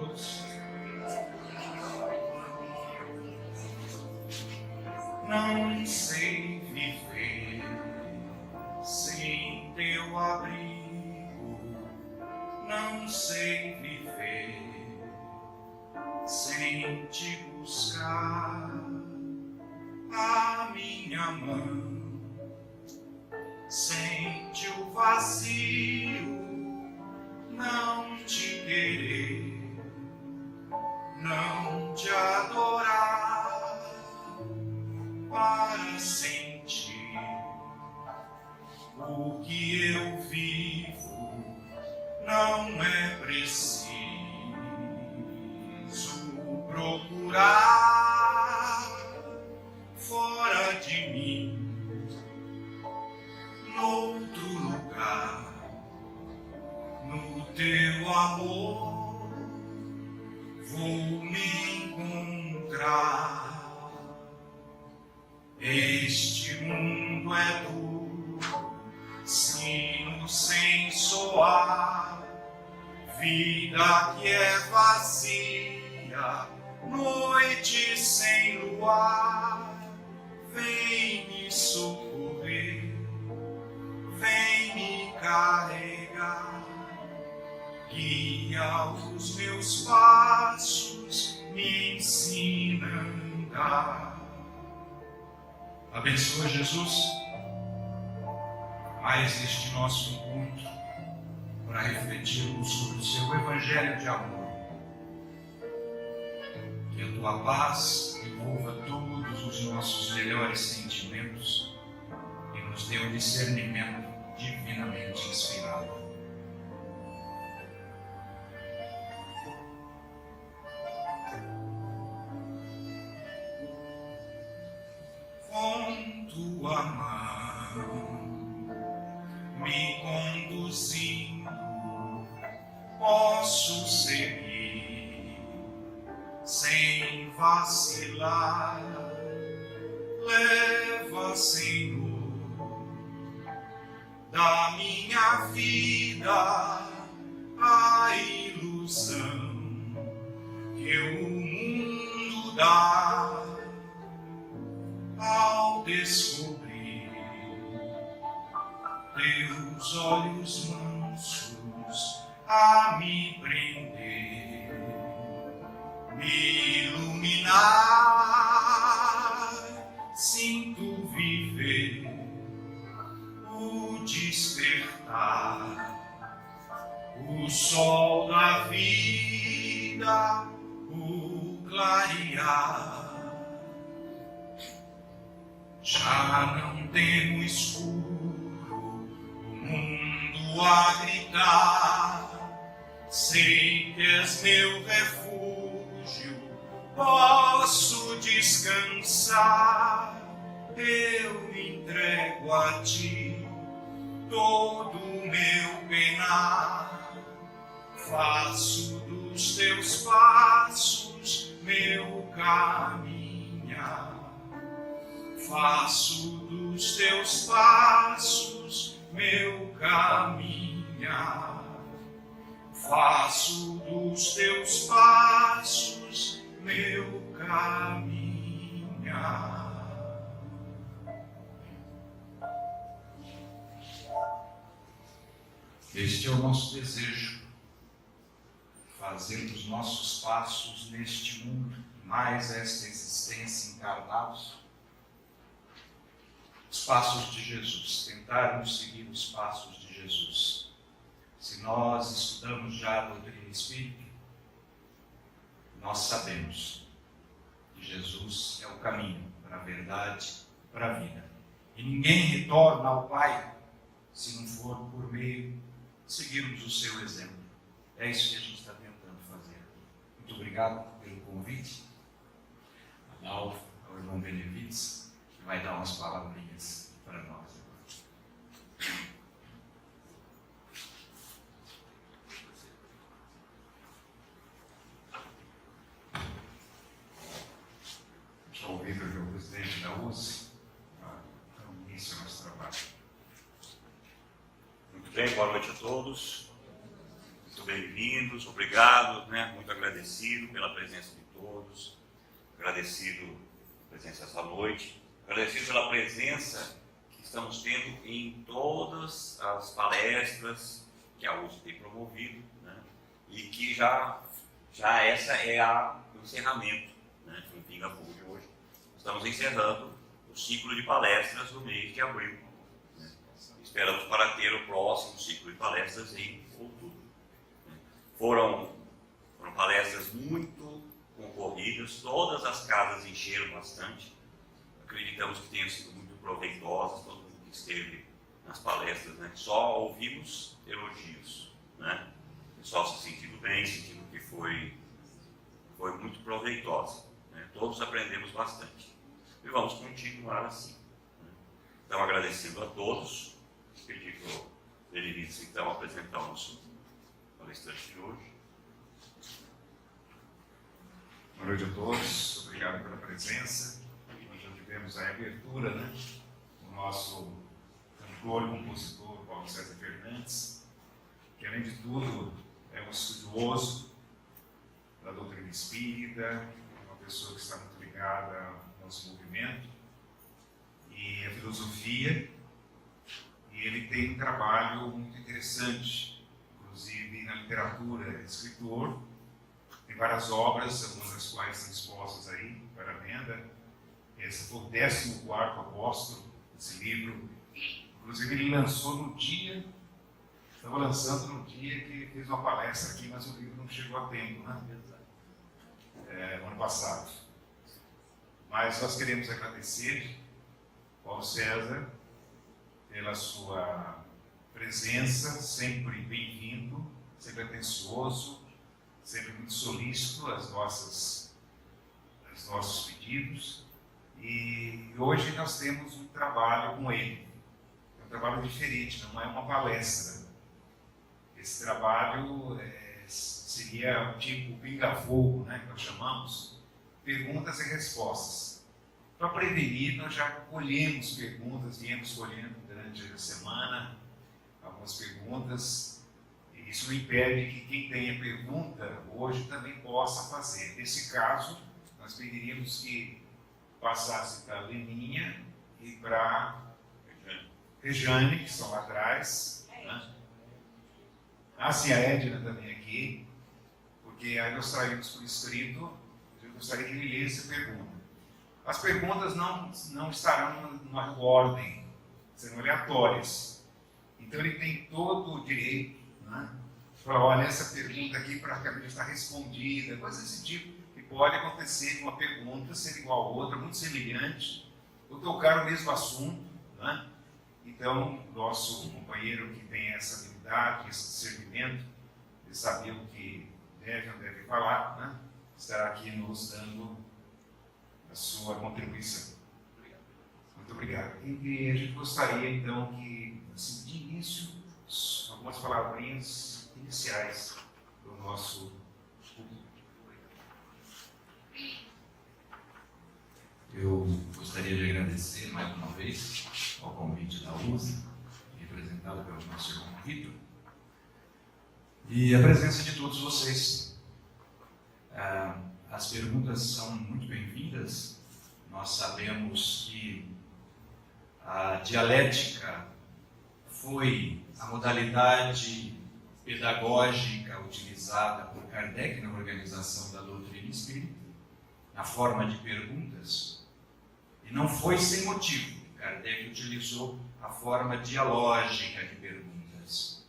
todos. Não sei viver sem teu abrigo, não sei viver sem te buscar. A minha mão sente o vazio, não te querer, não te adorar, para sentir o que eu vivo. Não é preciso procurar fora de mim, noutro lugar, no teu amor vou me encontrar. Este mundo é duro, sino sem soar, vida que é vazia, noite sem luar. Vem me socorrer, vem me carregar, guia os meus passos, me ensina a andar. Abençoa, Jesus, mais este nosso encontro para refletirmos sobre o seu evangelho de amor. Que a tua paz envolva todos os nossos melhores sentimentos e nos dê um discernimento divinamente inspirado. Com tua mão me conduzindo, posso seguir sem vacilar. Leva, Senhor, da minha vida a ilusão que o mundo dá ao descobrir teus olhos mansos a me prender, me iluminar. Sinto viver o despertar, o sol da vida, o clarear. Já não temo escuro, o mundo a gritar. Sei que és meu refúgio, posso descansar. Eu entrego a ti todo o meu penar. Faço dos teus passos meu caminhar. Faço dos teus passos meu caminhar. Faço dos teus passos meu caminhar. Este é o nosso desejo, fazer dos nossos passos neste mundo, mais esta existência encarnados, os passos de Jesus, tentarmos seguir os passos de Jesus. Se nós estudamos já a doutrina espírita, nós sabemos que Jesus é o caminho para a verdade, para a vida. E ninguém retorna ao Pai se não for por meio de seguirmos o seu exemplo. É isso que a gente está tentando fazer. Muito obrigado pelo convite. Ao irmão Benevides, que vai dar umas palavrinhas para nós. Deixa eu ouvir o meu presidente da USE. Então, esse é o nosso trabalho. Muito bem, boa noite a todos. Muito muito bem-vindos, obrigado, muito agradecido pela presença de todos, agradecido pela presença essa noite, agradecido pela presença que estamos tendo em todas as palestras que a USP tem promovido, e que já essa é o encerramento, do Pinga Fogo de hoje. Estamos encerrando o ciclo de palestras do mês de abril. Esperamos para ter o próximo ciclo de palestras em outubro. Foram palestras muito concorridas, todas as casas encheram bastante. Acreditamos que tenham sido muito proveitosas, todo mundo que esteve nas palestras, só ouvimos elogios, o pessoal se sentindo bem, sentindo que foi muito proveitosa, todos aprendemos bastante e vamos continuar assim. Então, agradecendo a todos, pedir para o Denilson então apresentar o nosso palestrante de hoje. Boa noite a todos, obrigado pela presença. Nós já tivemos a abertura, o nosso cantor e compositor Paulo César Fernandes, que além de tudo é um estudioso da doutrina espírita, uma pessoa que está muito ligada ao nosso movimento e à filosofia, e ele tem um trabalho muito interessante, inclusive na literatura, é escritor, tem várias obras, algumas das quais estão expostas aí para venda. Esse foi o 14º apóstolo, esse livro, inclusive ele lançou no dia, estava lançando no dia que fez uma palestra aqui, mas o livro não chegou a tempo, no ano passado. Mas nós queremos agradecer Paulo César pela sua presença, sempre bem-vindo, sempre atencioso, sempre muito solícito aos nossos pedidos. E hoje nós temos um trabalho com ele. É um trabalho diferente, não é uma palestra. Esse trabalho seria o tipo pinga-fogo, que nós chamamos, perguntas e respostas. Para prevenir, nós já colhemos perguntas, viemos colhendo durante a semana algumas perguntas, e isso não impede que quem tenha pergunta hoje também possa fazer. Nesse caso, nós pediríamos que passasse para a Leninha e para a Rejane, que estão lá atrás. Sim, a Edna também aqui, porque aí nós traímos por escrito, eu gostaria que ele lesse a pergunta. As perguntas não estarão numa ordem, serão aleatórias. Então ele tem todo o direito, para olhar essa pergunta aqui para que a gente está respondida, coisa desse tipo, que pode acontecer de uma pergunta ser igual a outra, muito semelhante, ou tocar o mesmo assunto, Então, nosso companheiro que tem essa habilidade, esse discernimento, de saber o que deve ou não deve falar, estará aqui nos dando a sua contribuição. Muito obrigado. E a gente gostaria, então, que, assim, de início, algumas palavrinhas iniciais do nosso público. Eu gostaria de agradecer mais uma vez ao convite da USP, representado pelo nosso irmão Vitor, e a presença de todos vocês. As perguntas são muito bem-vindas. Nós sabemos que a dialética foi a modalidade pedagógica utilizada por Kardec na organização da doutrina espírita, na forma de perguntas, e não foi sem motivo. Kardec utilizou a forma dialógica de perguntas.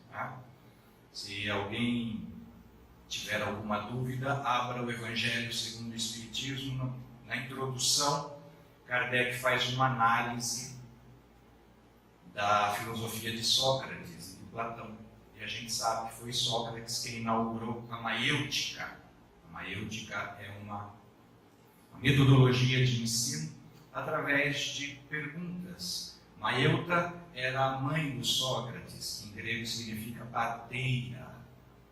Se alguém tiver alguma dúvida, abra o Evangelho segundo o Espiritismo. Na introdução, Kardec faz uma análise da filosofia de Sócrates e de Platão. E a gente sabe que foi Sócrates quem inaugurou a maêutica. A maêutica é uma metodologia de ensino através de perguntas. Maeuta era a mãe do Sócrates, que em grego significa parteira.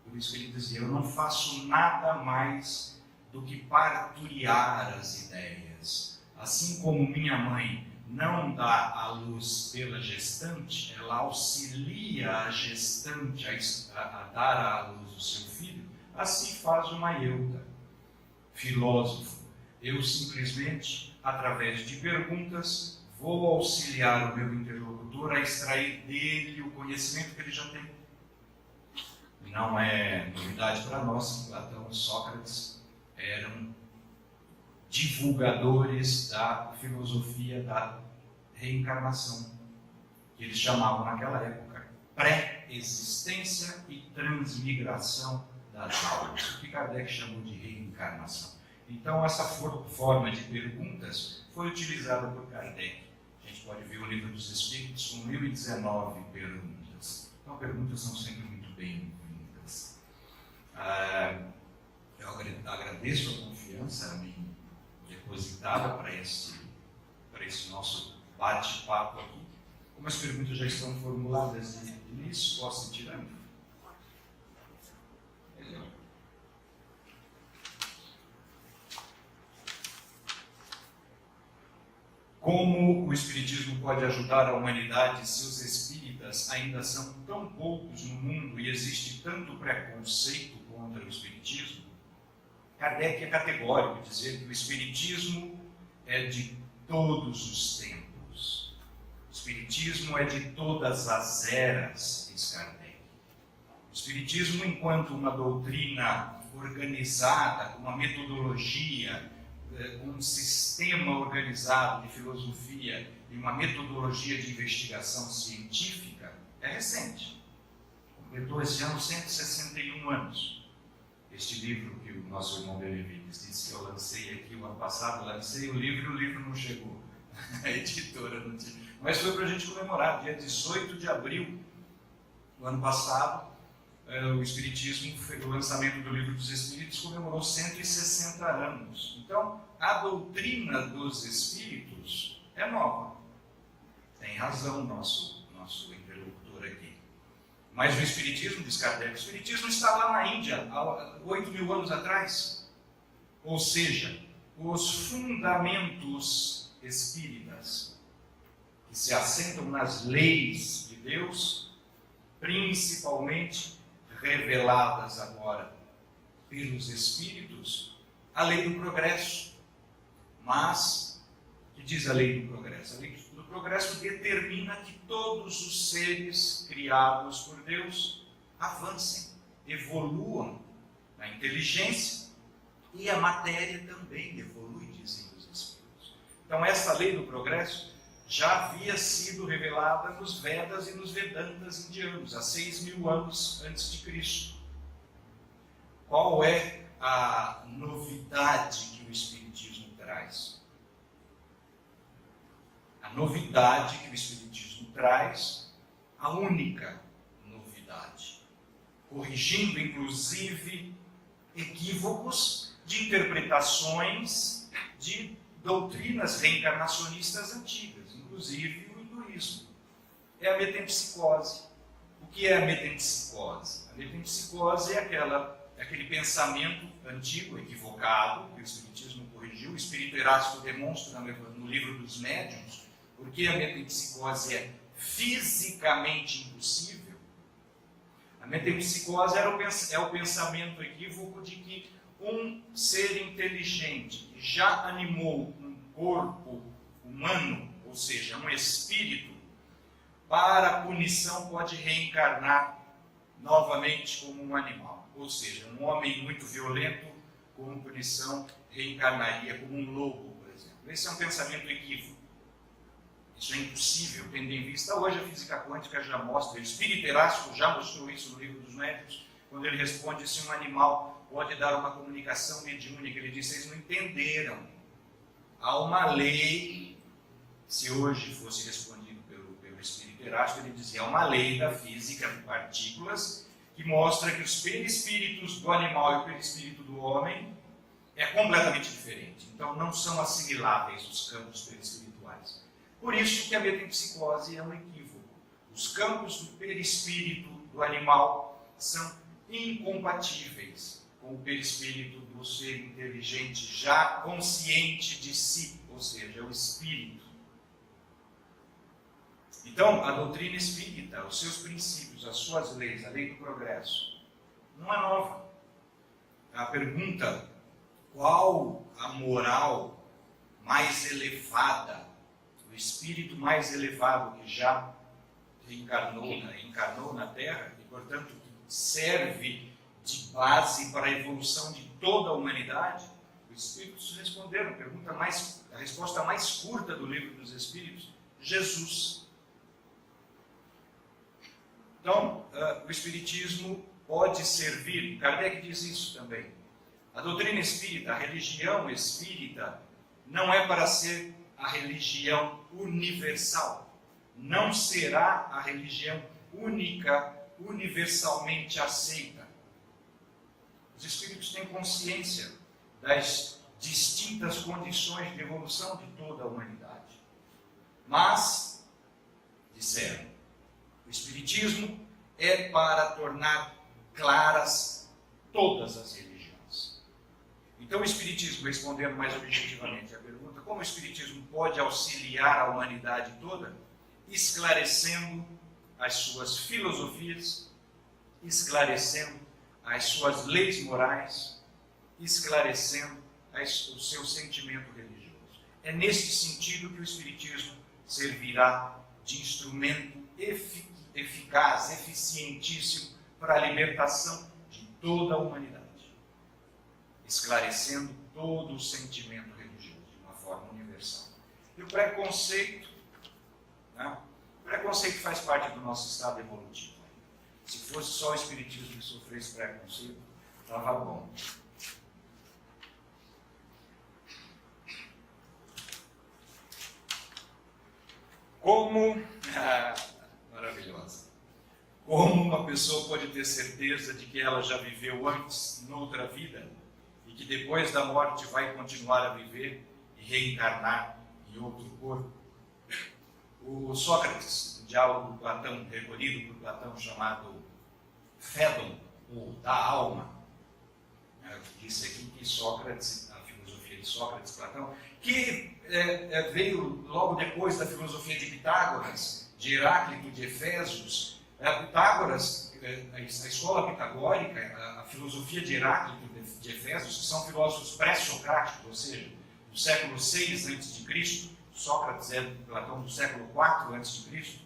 Por isso que ele dizia: eu não faço nada mais do que parturiar as ideias. Assim como minha mãe não dá à luz pela gestante, ela auxilia a gestante a dar à luz o seu filho, assim faz uma Euda, filósofo. Eu simplesmente, através de perguntas, vou auxiliar o meu interlocutor a extrair dele o conhecimento que ele já tem. Não é novidade para nós que Platão e Sócrates eram divulgadores da filosofia da reencarnação, que eles chamavam naquela época pré-existência e transmigração das almas, o que Kardec chamou de reencarnação. Então, essa forma de perguntas foi utilizada por Kardec. A gente pode ver o Livro dos Espíritos com 1019 perguntas. Então, perguntas são sempre muito bem-vindas. Eu agradeço a confiança a mim depositada para esse nosso bate-papo aqui. Como as perguntas já estão formuladas de início, posso ir tirando? Como o Espiritismo pode ajudar a humanidade se os espíritas ainda são tão poucos no mundo e existe tanto preconceito contra o Espiritismo? Kardec é categórico dizer que o Espiritismo é de todos os tempos. O Espiritismo é de todas as eras, diz Kardec. O Espiritismo, enquanto uma doutrina organizada, uma metodologia, um sistema organizado de filosofia e uma metodologia de investigação científica, é recente. Completou esse ano 161 anos. Este livro que o nosso irmão Benevides disse que eu lancei aqui o ano passado, lancei o livro não chegou. A editora não tinha. Mas foi para a gente comemorar, dia 18 de abril do ano passado, o Espiritismo, o lançamento do Livro dos Espíritos, comemorou 160 anos. Então, a doutrina dos Espíritos é nova. Tem razão nosso interlocutor aqui. Mas o Espiritismo, diz Kardec, o Espiritismo está lá na Índia, há 8.000 anos atrás. Ou seja, os fundamentos espíritas, que se assentam nas leis de Deus, principalmente reveladas agora pelos Espíritos, a lei do progresso. Mas, o que diz a lei do progresso? A lei do progresso determina que todos os seres criados por Deus avancem, evoluam na inteligência e a matéria também evolui, dizem os Espíritos. Então, essa lei do progresso já havia sido revelada nos Vedas e nos Vedantas indianos, há 6.000 anos antes de Cristo. Qual é a novidade que o Espiritismo traz? A novidade que o Espiritismo traz, a única novidade, corrigindo inclusive equívocos de interpretações de doutrinas reencarnacionistas antigas, inclusive o hinduísmo, é a metempsicose. O que é a metempsicose? A metempsicose é aquele pensamento antigo, equivocado, que o Espiritismo corrigiu. O Espírito Erástico demonstra no Livro dos Médiuns porque a metempsicose é fisicamente impossível. A metempsicose é o pensamento equívoco de que um ser inteligente que já animou um corpo humano, ou seja, um espírito, para a punição pode reencarnar novamente como um animal. Ou seja, um homem muito violento, como punição, reencarnaria como um lobo, por exemplo. Esse é um pensamento equívoco. Isso é impossível, tendo em vista hoje a física quântica já mostra, o Espírito Erástico já mostrou isso no Livro dos Médiuns, quando ele responde se um animal pode dar uma comunicação mediúnica. Ele diz: vocês não entenderam. Há uma lei, se hoje fosse respondido pelo Espírito Erástico, ele dizia: há uma lei da física de partículas que mostra que os perispíritos do animal e o perispírito do homem é completamente diferente. Então não são assimiláveis os campos perispirituais. Por isso que a metempsicose é um equívoco. Os campos do perispírito do animal são incompatíveis com o perispírito do ser inteligente já consciente de si, ou seja, o espírito. Então, a doutrina espírita, os seus princípios, as suas leis, a lei do progresso, não é nova. A pergunta, qual a moral mais elevada, o espírito mais elevado que já encarnou na Terra e, portanto, serve de base para a evolução de toda a humanidade? Os espíritos responderam. A resposta mais curta do Livro dos Espíritos: Jesus. Então, o espiritismo pode servir, Kardec diz isso também. A doutrina espírita, a religião espírita, não é para ser a religião universal. Não será a religião única, universalmente aceita. Os espíritos têm consciência das distintas condições de evolução de toda a humanidade. Mas, disseram, o espiritismo é para tornar claras todas as religiões. Então o espiritismo, respondendo mais objetivamente à pergunta, como o espiritismo pode auxiliar a humanidade toda? Esclarecendo as suas filosofias, esclarecendo as suas leis morais, esclarecendo o seu sentimento religioso. É neste sentido que o espiritismo servirá de instrumento eficaz, eficientíssimo para a libertação de toda a humanidade, esclarecendo todo o sentimento religioso de uma forma universal. E o preconceito, né? O preconceito faz parte do nosso estado evolutivo. Se fosse só o espiritismo que sofresse preconceito, estava bom. Maravilhosa. Como uma pessoa pode ter certeza de que ela já viveu antes, noutra vida, e que depois da morte vai continuar a viver e reencarnar em outro corpo? O Sócrates, no diálogo do Platão, recolhido por Platão, chamado Fédon, ou da alma, disse aqui que Sócrates, a filosofia de Sócrates, Platão, que veio logo depois da filosofia de Pitágoras, de Heráclito de Efésios. Pitágoras, a escola pitagórica, a filosofia de Heráclito de Efésios, que são filósofos pré-socráticos, ou seja, do século VI a.C., Sócrates é Platão do século IV a.C.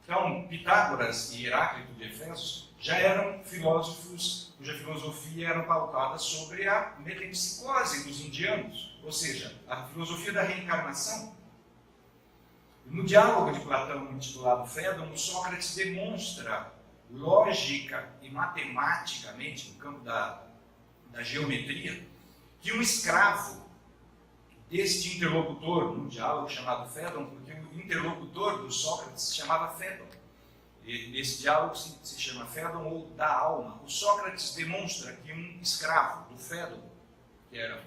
Então, Pitágoras e Heráclito de Efésios já eram filósofos cuja filosofia era pautada sobre a metempsicose dos indianos, ou seja, a filosofia da reencarnação. No diálogo de Platão intitulado Fédon, o Sócrates demonstra lógica e matematicamente, no campo da geometria, que um escravo deste interlocutor, num diálogo chamado Fédon, porque o interlocutor do Sócrates se chamava Fédon. E nesse diálogo se chama Fédon ou da alma. O Sócrates demonstra que um escravo do Fédon, que era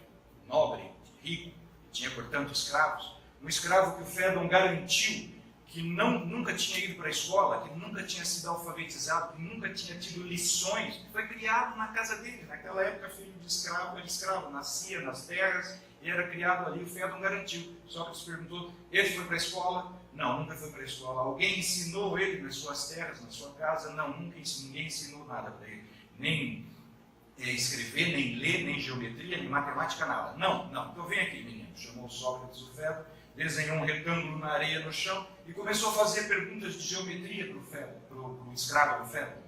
nobre, rico, tinha, portanto, escravos, um escravo que o Fédon garantiu que nunca tinha ido para a escola, que nunca tinha sido alfabetizado, que nunca tinha tido lições, foi criado na casa dele. Naquela época, filho de escravo era escravo, nascia nas terras e era criado ali. O Fédon garantiu. Sócrates perguntou: ele foi para a escola? Não, nunca foi para a escola. Alguém ensinou ele nas suas terras, na sua casa? Não, ninguém ensinou nada para ele. Nem escrever, nem ler, nem geometria, nem matemática, nada. Não. Então vem aqui, menino. Chamou Sócrates o Fédon, desenhou um retângulo na areia no chão e começou a fazer perguntas de geometria para o escravo do Fédon.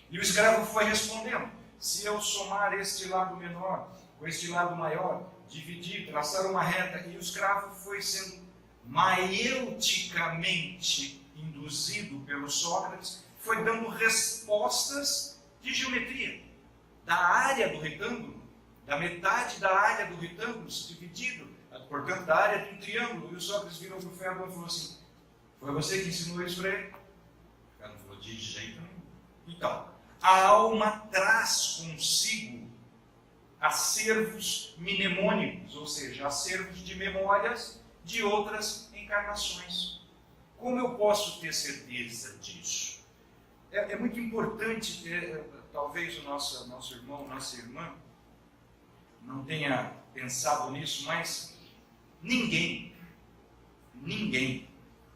E o escravo foi respondendo: se eu somar este lado menor com este lado maior, dividir, traçar uma reta, e o escravo foi sendo maeuticamente induzido pelo Sócrates, foi dando respostas de geometria, da área do retângulo, da metade da área do retângulo dividido, portanto da área de um triângulo. E o Sócrates virou para o Fédon e falou assim: foi você que ensinou isso para ele? O Fédon falou: de jeito nenhum. Então, a alma traz consigo acervos mnemônicos, ou seja, acervos de memórias de outras encarnações. Como eu posso ter certeza disso? É muito importante, talvez o nosso irmão, nossa irmã, não tenha pensado nisso, mas ninguém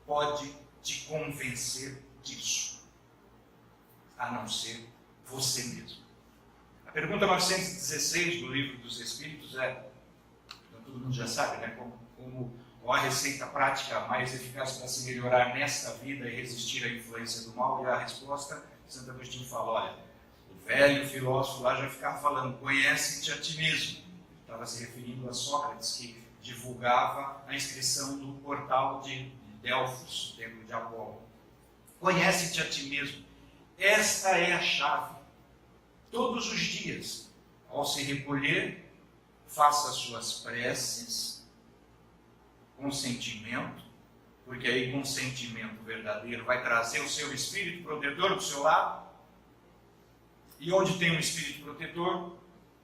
pode te convencer disso, a não ser você mesmo. A pergunta 916 do Livro dos Espíritos todo mundo já sabe, né? Qual a receita prática mais eficaz para se melhorar nesta vida e resistir à influência do mal? E a resposta, Santo Agostinho fala, olha, o velho filósofo lá já ficava falando, conhece-te a ti mesmo. Estava se referindo a Sócrates, que divulgava a inscrição do portal de Delfos, o templo de Apolo. Conhece-te a ti mesmo. Esta é a chave. Todos os dias, ao se recolher, faça as suas preces com sentimento, porque aí com sentimento verdadeiro vai trazer o seu espírito protetor do seu lado. E onde tem um espírito protetor,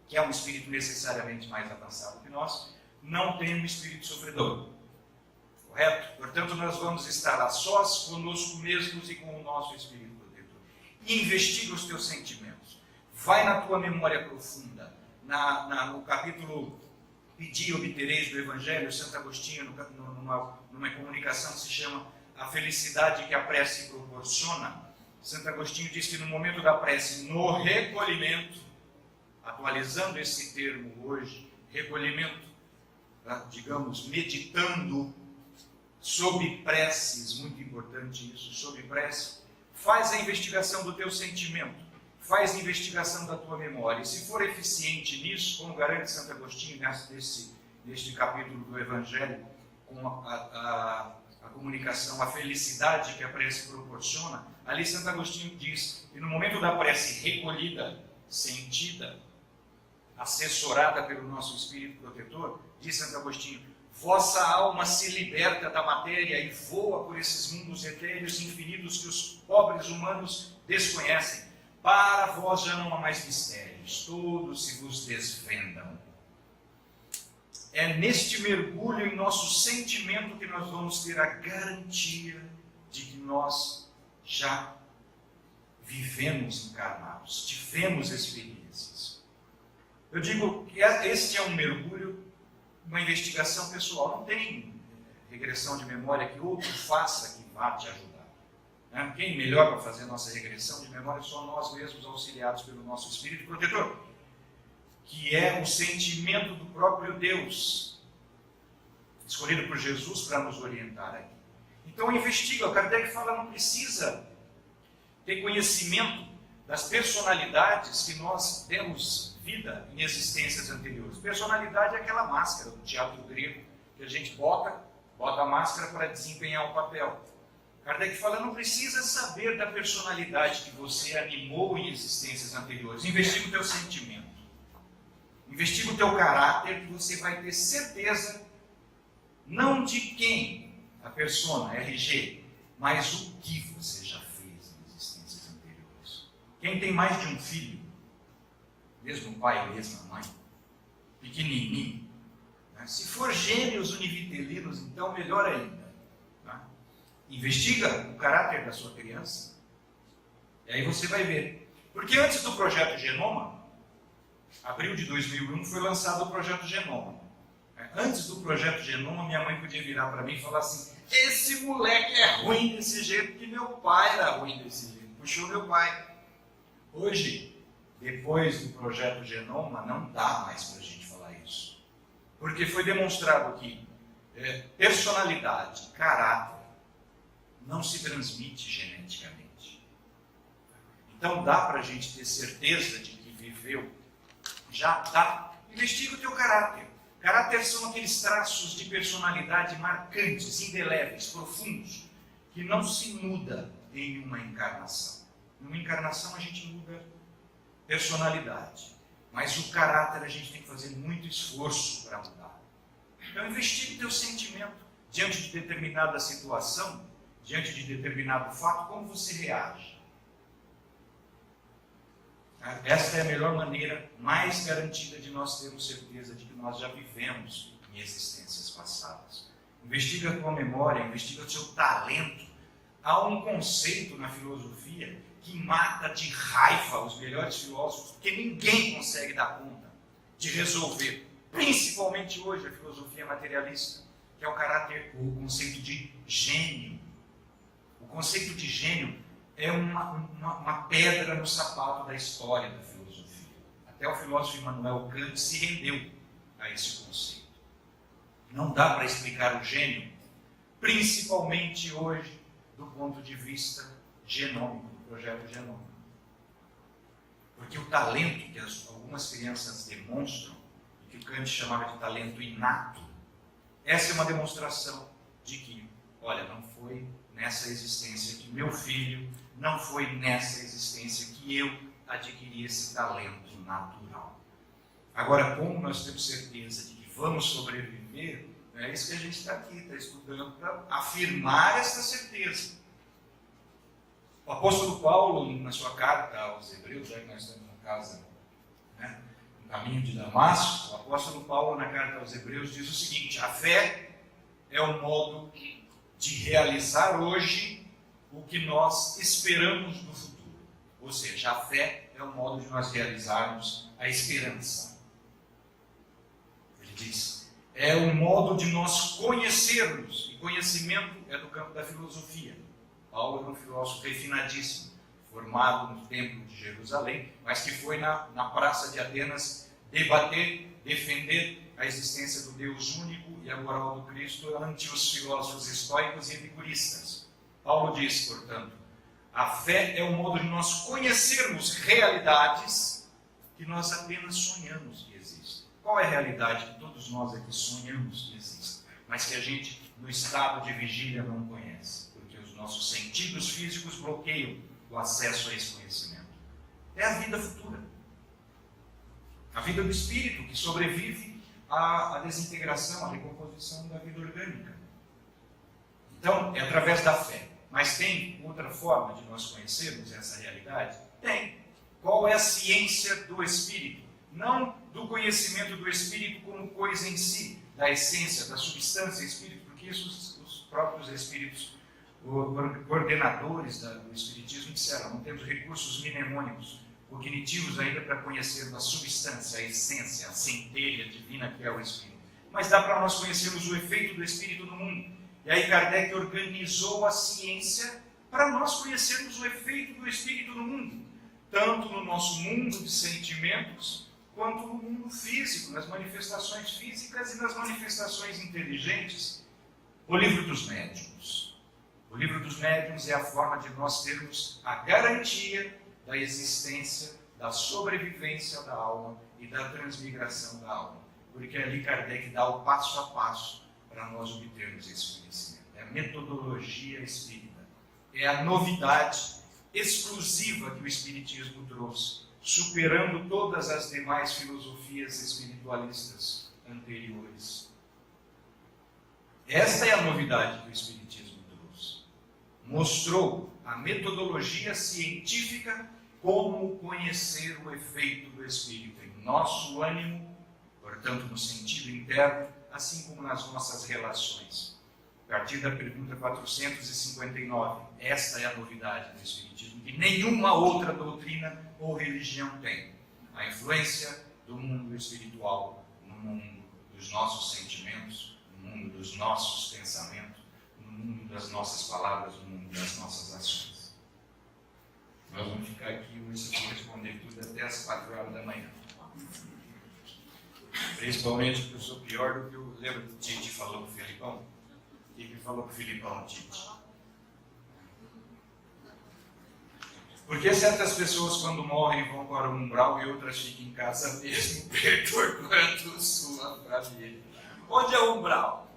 que é um espírito necessariamente mais avançado que nós, não tem um espírito sofredor. Correto? Portanto, nós vamos estar a sós conosco mesmos e com o nosso espírito protetor. E investiga os teus sentimentos. Vai na tua memória profunda. No capítulo Pedi e Obtereis do Evangelho, Santo Agostinho, numa comunicação que se chama A Felicidade que a Prece Proporciona, Santo Agostinho diz que no momento da prece, no recolhimento, atualizando esse termo hoje, recolhimento, digamos, meditando sob preces, muito importante isso, sob prece, faz a investigação do teu sentimento, faz a investigação da tua memória. E se for eficiente nisso, como garante Santo Agostinho neste capítulo do Evangelho, com a comunicação, a felicidade que a prece proporciona, ali Santo Agostinho diz que no momento da prece recolhida, sentida, assessorada pelo nosso espírito protetor, diz Santo Agostinho, vossa alma se liberta da matéria e voa por esses mundos etéreos infinitos que os pobres humanos desconhecem. Para vós já não há mais mistérios, todos se vos desvendam. É neste mergulho em nosso sentimento que nós vamos ter a garantia de que nós já vivemos encarnados, tivemos experiências. Eu digo que este é um mergulho, uma investigação pessoal. Não tem regressão de memória que outro faça que vá te ajudar. Quem melhor para fazer a nossa regressão de memória só nós mesmos, auxiliados pelo nosso espírito protetor, que é o sentimento do próprio Deus, escolhido por Jesus para nos orientar aqui. Então investiga. O Kardec fala, não precisa ter conhecimento das personalidades que nós demos vida em existências anteriores. Personalidade é aquela máscara do teatro grego, que a gente bota a máscara para desempenhar o papel. Kardec fala, não precisa saber da personalidade que você animou em existências anteriores. Investiga o teu sentimento. Investiga o teu caráter, que você vai ter certeza, não de quem, a persona, RG, mas o que você já fez em existências anteriores. Quem tem mais de um filho, mesmo pai, mesma mãe, pequenininho, né? Se for gêmeos univitelinos, então melhor ainda. Investiga o caráter da sua criança, e aí você vai ver. Porque antes do projeto Genoma, abril de 2001, foi lançado o projeto Genoma. Antes do projeto Genoma, minha mãe podia virar para mim e falar assim, esse moleque é ruim desse jeito, que meu pai era ruim desse jeito, puxou meu pai. Hoje, depois do projeto Genoma, não dá mais para a gente falar isso. Porque foi demonstrado que personalidade, caráter, não se transmite geneticamente. Então dá para a gente ter certeza de que viveu. Já dá. Investiga o teu caráter. Caráter são aqueles traços de personalidade marcantes, indeléveis, profundos, que não se muda em uma encarnação. Numa encarnação a gente muda personalidade, mas o caráter a gente tem que fazer muito esforço para mudar. Então investigue o teu sentimento diante de determinada situação, diante de determinado fato, como você reage. Esta é a melhor maneira, mais garantida de nós termos certeza de que nós já vivemos em existências passadas. Investiga a tua memória, investiga o seu talento. Há um conceito na filosofia que mata de raiva os melhores filósofos, porque ninguém consegue dar conta de resolver, principalmente hoje a filosofia materialista, que é o conceito de gênio. O conceito de gênio é uma pedra no sapato da história da filosofia. Até o filósofo Immanuel Kant se rendeu a esse conceito. Não dá para explicar o gênio, principalmente hoje, do ponto de vista genômico, do projeto genômico. Porque o talento que algumas crianças demonstram, e que o Kant chamava de talento inato, essa é uma demonstração de que, olha, não foi nessa existência que meu filho, não foi nessa existência que eu adquiri esse talento natural. Agora, como nós temos certeza de que vamos sobreviver, é isso que a gente está aqui, está estudando para afirmar essa certeza. O apóstolo Paulo, na sua carta aos Hebreus, já que nós estamos na casa, no caminho de Damasco, o apóstolo Paulo, na carta aos Hebreus, diz o seguinte: a fé é o modo de realizar hoje o que nós esperamos no futuro. Ou seja, a fé é o modo de nós realizarmos a esperança. Ele diz, é o modo de nós conhecermos, e conhecimento é do campo da filosofia. Paulo era um filósofo refinadíssimo, formado no templo de Jerusalém, mas que foi na praça de Atenas debater, defender a existência do Deus único e a moral do Cristo ante os filósofos estoicos e epicuristas. Paulo diz, portanto, a fé é o modo de nós conhecermos realidades que nós apenas sonhamos que existem. Qual é a realidade que todos nós aqui sonhamos que existe, mas que a gente, no estado de vigília, não conhece? Porque os nossos sentidos físicos bloqueiam o acesso a esse conhecimento. É a vida futura. A vida do espírito, que sobrevive à desintegração, à recomposição da vida orgânica. Então, é através da fé. Mas tem outra forma de nós conhecermos essa realidade? Tem. Qual é a ciência do espírito? Não do conhecimento do espírito como coisa em si, da essência, da substância espírito, porque isso os próprios espíritos, coordenadores do espiritismo disseram, não temos recursos mnemônicos, cognitivos ainda para conhecer a substância, a essência, a centelha divina que é o espírito. Mas dá para nós conhecermos o efeito do espírito no mundo. E aí Kardec organizou a ciência para nós conhecermos o efeito do espírito no mundo, tanto no nosso mundo de sentimentos, quanto no mundo físico, nas manifestações físicas e nas manifestações inteligentes. O livro dos médiuns. O livro dos médiuns é a forma de nós termos a garantia da existência, da sobrevivência da alma e da transmigração da alma. Porque ali Kardec dá o passo a passo para nós obtermos esse conhecimento. É a metodologia espírita. É a novidade exclusiva que o Espiritismo trouxe, superando todas as demais filosofias espiritualistas anteriores. Esta é a novidade que o Espiritismo trouxe. Mostrou a metodologia científica como conhecer o efeito do Espírito em nosso ânimo, portanto no sentido interno, assim como nas nossas relações. A partir da pergunta 459, esta é a novidade do Espiritismo, que nenhuma outra doutrina ou religião tem. A influência do mundo espiritual no mundo dos nossos sentimentos, no mundo dos nossos pensamentos, no mundo das nossas palavras, no mundo das nossas ações. Nós vamos ficar aqui hoje para responder tudo até as 4 horas da manhã. Principalmente porque eu sou pior do que o... Lembra que o Tite falou para o Filipão? O que ele falou para o Filipão, Tite? Porque certas pessoas, quando morrem, vão para o umbral e outras ficam em casa mesmo, perturbando sua família. Onde é o umbral?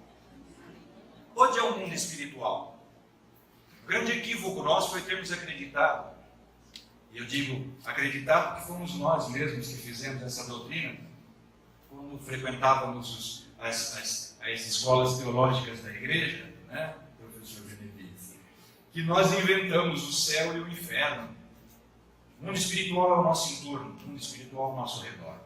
Onde é o mundo espiritual? O grande equívoco nosso foi termos acreditado, e eu digo acreditado porque fomos nós mesmos que fizemos essa doutrina, quando frequentávamos as escolas teológicas da igreja, né, professor Benedito, que nós inventamos o céu e o inferno. O mundo espiritual é o nosso entorno, o mundo espiritual é o nosso redor.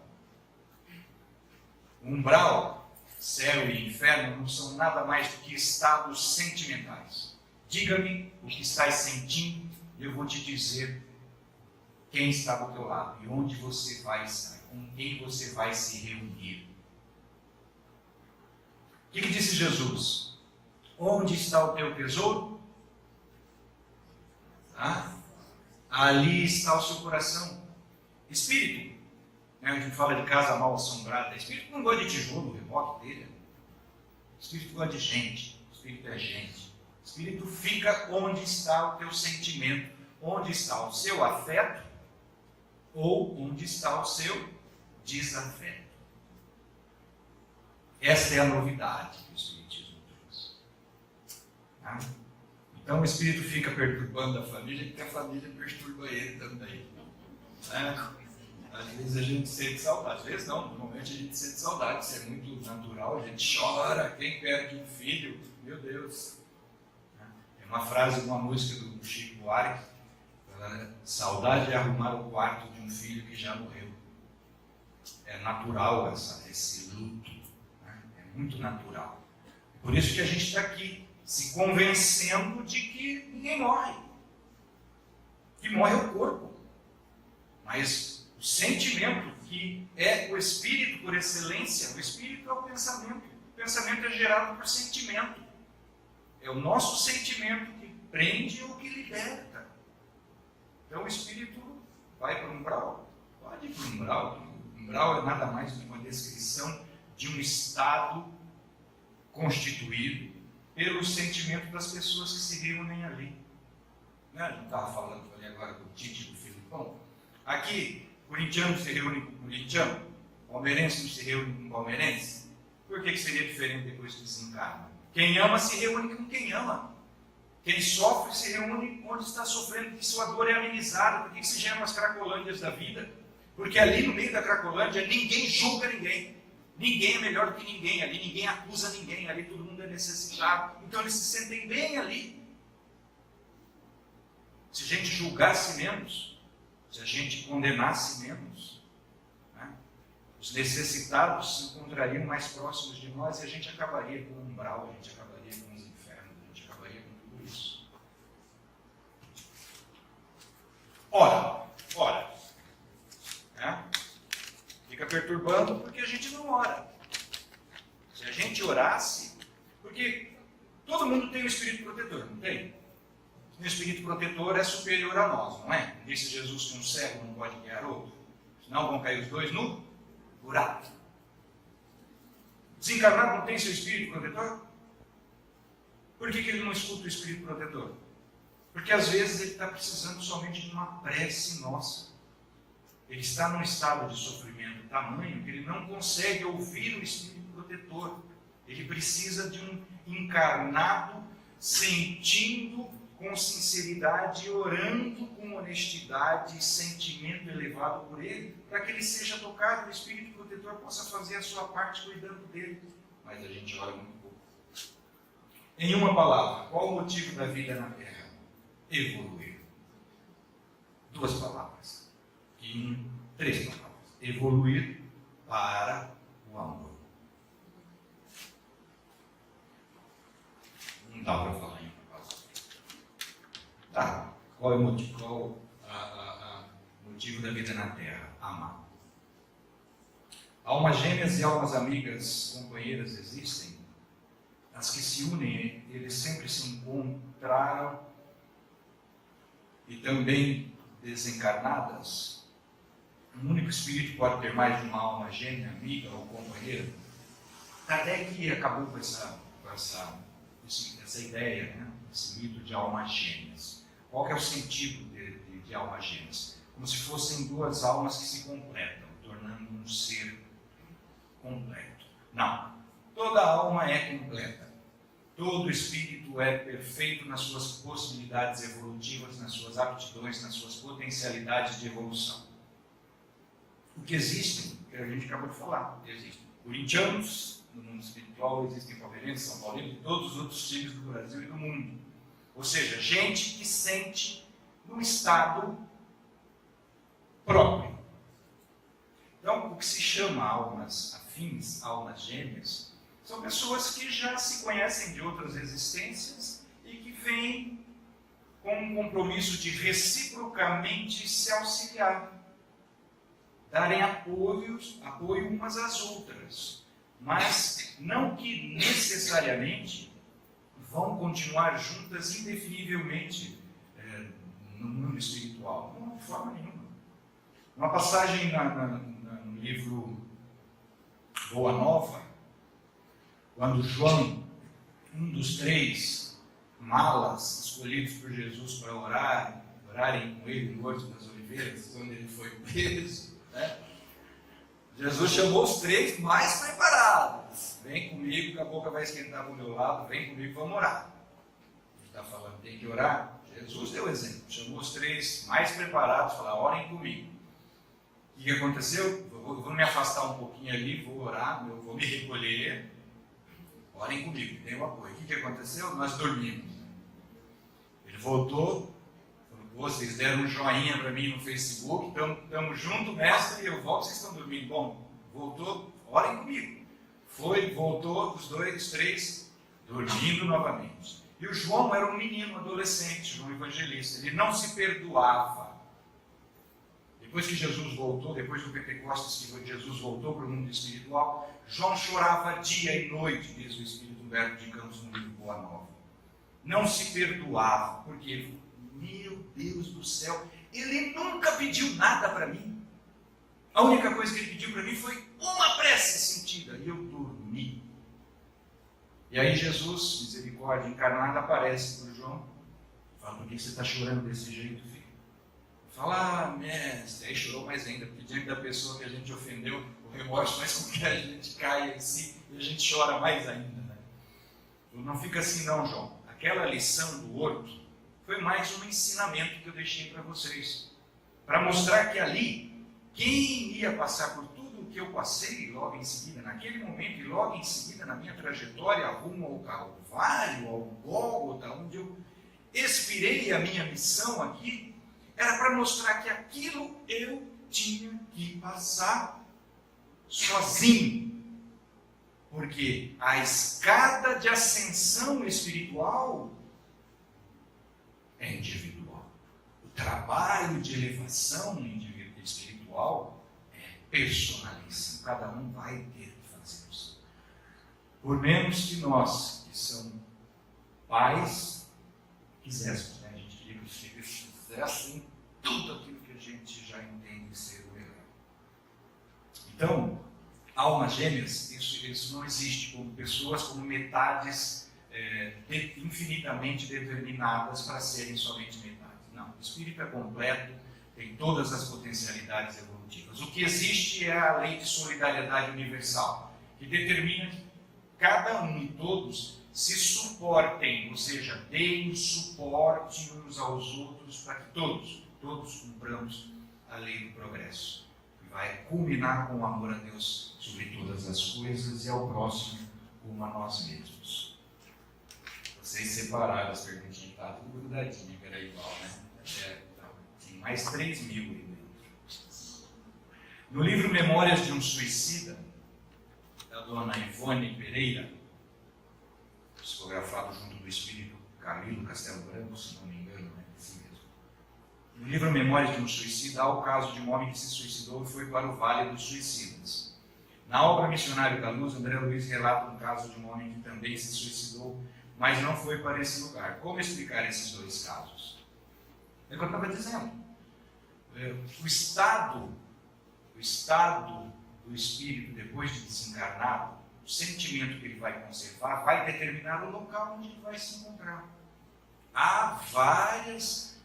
O umbral, céu e inferno não são nada mais do que estados sentimentais. Diga-me o que estás sentindo e eu vou te dizer quem está do teu lado e onde você vai estar, com quem você vai se reunir. O que disse Jesus? Onde está o teu tesouro? Ali está o seu coração. Espírito, né? A gente fala de casa mal assombrada. Espírito não gosta de tijolo, reboque dele. Espírito gosta de gente. Espírito é gente. Espírito fica onde está o teu sentimento, onde está o seu afeto ou onde está o seu desafeto. Essa é a novidade que o Espiritismo trouxe. Então o Espírito fica perturbando a família, porque a família perturba ele também. Às vezes a gente sente saudade, às vezes não, normalmente a gente sente saudade, isso é muito natural, a gente chora, quem perde um filho, meu Deus. É uma frase de uma música do Chico Buarque, saudade é arrumar o quarto de um filho que já morreu. É natural esse luto, é muito natural. Por isso que a gente está aqui, se convencendo de que ninguém morre. Que morre é o corpo. Mas o sentimento, que é o espírito por excelência, o espírito é o pensamento. O pensamento é gerado por sentimento. É o nosso sentimento que prende ou que liberta. Então o espírito vai para o umbral. Pode ir para o umbral. O umbral é nada mais do que uma descrição de um estado constituído pelo sentimento das pessoas que se reúnem ali. Né? A gente estava falando ali agora do Tite e do Filipão. Aqui, corintiano se reúne com corintiano, palmeirense não se reúne com palmeirense. Por que seria diferente depois que se encarna? Quem ama se reúne com quem ama. Quem sofre se reúne onde está sofrendo, porque sua dor é amenizada. Por que se geram as cracolândias da vida? Porque ali no meio da cracolândia ninguém julga ninguém. Ninguém é melhor do que ninguém ali, ninguém acusa ninguém ali, todo mundo é necessitado. Então eles se sentem bem ali. Se a gente julgasse menos, se a gente condenasse menos, né, os necessitados se encontrariam mais próximos de nós e a gente acabaria com o umbral, a gente acabaria com os infernos, a gente acabaria com tudo isso. Ora, né? Fica perturbando porque a gente não ora. Se a gente orasse, porque todo mundo tem um espírito protetor, não tem? O espírito protetor é superior a nós, não é? Disse Jesus que um cego não pode guiar outro, senão vão cair os dois no buraco. Desencarnado não tem seu espírito protetor? Por que ele não escuta o espírito protetor? Porque às vezes ele está precisando somente de uma prece nossa. Ele está num estado de sofrimento tamanho que ele não consegue ouvir o espírito protetor. Ele precisa de um encarnado sentindo com sinceridade, orando com honestidade e sentimento elevado por ele, para que ele seja tocado, o espírito protetor possa fazer a sua parte cuidando dele. Mas a gente ora muito pouco. Em uma palavra, qual o motivo da vida na Terra? Evoluir. Duas palavras. Três palavras. Evoluir para o amor. Não dá para falar em uma palavra. Tá. Qual é o motivo? Qual o motivo da vida na Terra? Amar. Almas gêmeas e almas amigas, companheiras existem. As que se unem, eles sempre se encontraram e também desencarnadas. Um único espírito pode ter mais de uma alma gêmea, amiga ou companheira. Kardec acabou com essa ideia, né? Esse mito de almas gêmeas. Qual que é o sentido de almas gêmeas? Como se fossem duas almas que se completam, tornando um ser completo. Não. Toda alma é completa. Todo espírito é perfeito nas suas possibilidades evolutivas, nas suas aptidões, nas suas potencialidades de evolução. O que existem, que a gente acabou de falar, existem corintianos no mundo espiritual, existem palmeirenses, são paulinos e todos os outros times do Brasil e do mundo. Ou seja, gente que sente num estado próprio. Então, o que se chama almas afins, almas gêmeas, são pessoas que já se conhecem de outras existências e que vêm com um compromisso de reciprocamente se auxiliar. Darem apoio umas às outras, mas não que necessariamente vão continuar juntas indefinivelmente no mundo espiritual? Não, de forma nenhuma. Uma passagem no livro Boa Nova, quando João, um dos 3 malas escolhidos por Jesus para orarem com ele no Horto das Oliveiras, onde ele foi preso, né? Jesus chamou os 3 mais preparados. Vem comigo que a boca vai esquentar para o meu lado, vem comigo, vamos orar. Ele está falando, tem que orar. Jesus deu exemplo, chamou os 3 mais preparados, falou, orem comigo. O que aconteceu? Eu vou me afastar um pouquinho ali, vou orar, eu vou me recolher. Orem comigo, tem o apoio. O que aconteceu? Nós dormimos. Ele voltou, falou, vocês deram um joinha para mim no Facebook, estamos juntos, mestre, eu volto, vocês estão dormindo. Bom, voltou, orem comigo. Foi, voltou, os 3 dormindo novamente. E o João era um menino, adolescente, João Evangelista. Ele não se perdoava. Depois que Jesus voltou, depois do Pentecostes que Jesus voltou para o mundo espiritual, João chorava dia e noite, diz o Espírito Humberto de Campos no livro Boa Nova. Não se perdoava, porque, meu Deus do céu, ele nunca pediu nada para mim. A única coisa que ele pediu para mim foi uma prece sentida, e eu dormi. E aí Jesus, misericórdia encarnada, aparece para o João, fala, por que você está chorando desse jeito, filho? Fala, mestre, aí chorou mais ainda, porque diante da pessoa que a gente ofendeu, o remorso faz com que a gente caia em si e a gente chora mais ainda. Né? Não fica assim não, João. Aquela lição do horto foi mais um ensinamento que eu deixei para vocês. Para mostrar que ali, quem ia passar por tudo o que eu passei logo em seguida, naquele momento e logo em seguida na minha trajetória rumo ao Calvário, ao Gólgota, onde eu expirei a minha missão aqui, era para mostrar que aquilo eu tinha que passar sozinho. Porque a escada de ascensão espiritual é individual. O trabalho de elevação espiritual é personalíssimo. Cada um vai ter que fazer isso. Por menos que nós, que somos pais, quiséssemos, né? A gente queria que os filhos fizessem tudo aquilo que a gente já entende ser o legal. Então, almas gêmeas, isso não existe como pessoas, como metades infinitamente determinadas para serem somente metades. Não, o espírito é completo, tem todas as potencialidades evolutivas. O que existe é a lei de solidariedade universal, que determina que cada um e todos se suportem, ou seja, deem suporte uns aos outros para que todos cumpramos a lei do progresso, que vai culminar com o amor a Deus sobre todas as coisas e ao próximo como a nós mesmos. Vocês separaram as perguntinhas, tá tudo grudadinho, que era igual, né? Então, tem mais 3.000 aí dentro. No livro Memórias de um Suicida, da dona Ivone Pereira, psicografado junto do espírito Camilo Castelo Branco, se não me engano, né? Assim mesmo. No livro Memórias de um Suicida, há o caso de um homem que se suicidou e foi para o Vale dos Suicidas. Na obra Missionário da Luz, André Luiz relata um caso de um homem que também se suicidou, mas não foi para esse lugar. Como explicar esses 2 casos? É o que eu estava dizendo. O estado do espírito depois de desencarnado, o sentimento que ele vai conservar, vai determinar o local onde ele vai se encontrar. Há várias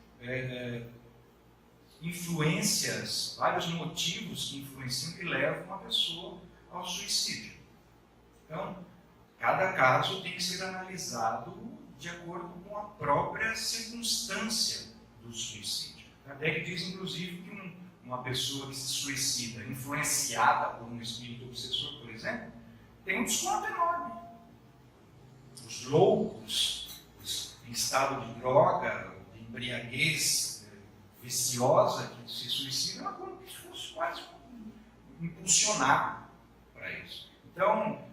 influências, vários motivos que influenciam e levam uma pessoa ao suicídio. Então, cada caso tem que ser analisado de acordo com a própria circunstância do suicídio. Kardec diz, inclusive, que uma pessoa que se suicida, influenciada por um espírito obsessor, por exemplo, tem um desconto enorme. Os loucos, os em estado de droga, de embriaguez viciosa, que se suicidam, é como se fosse quase impulsionado para isso. Então,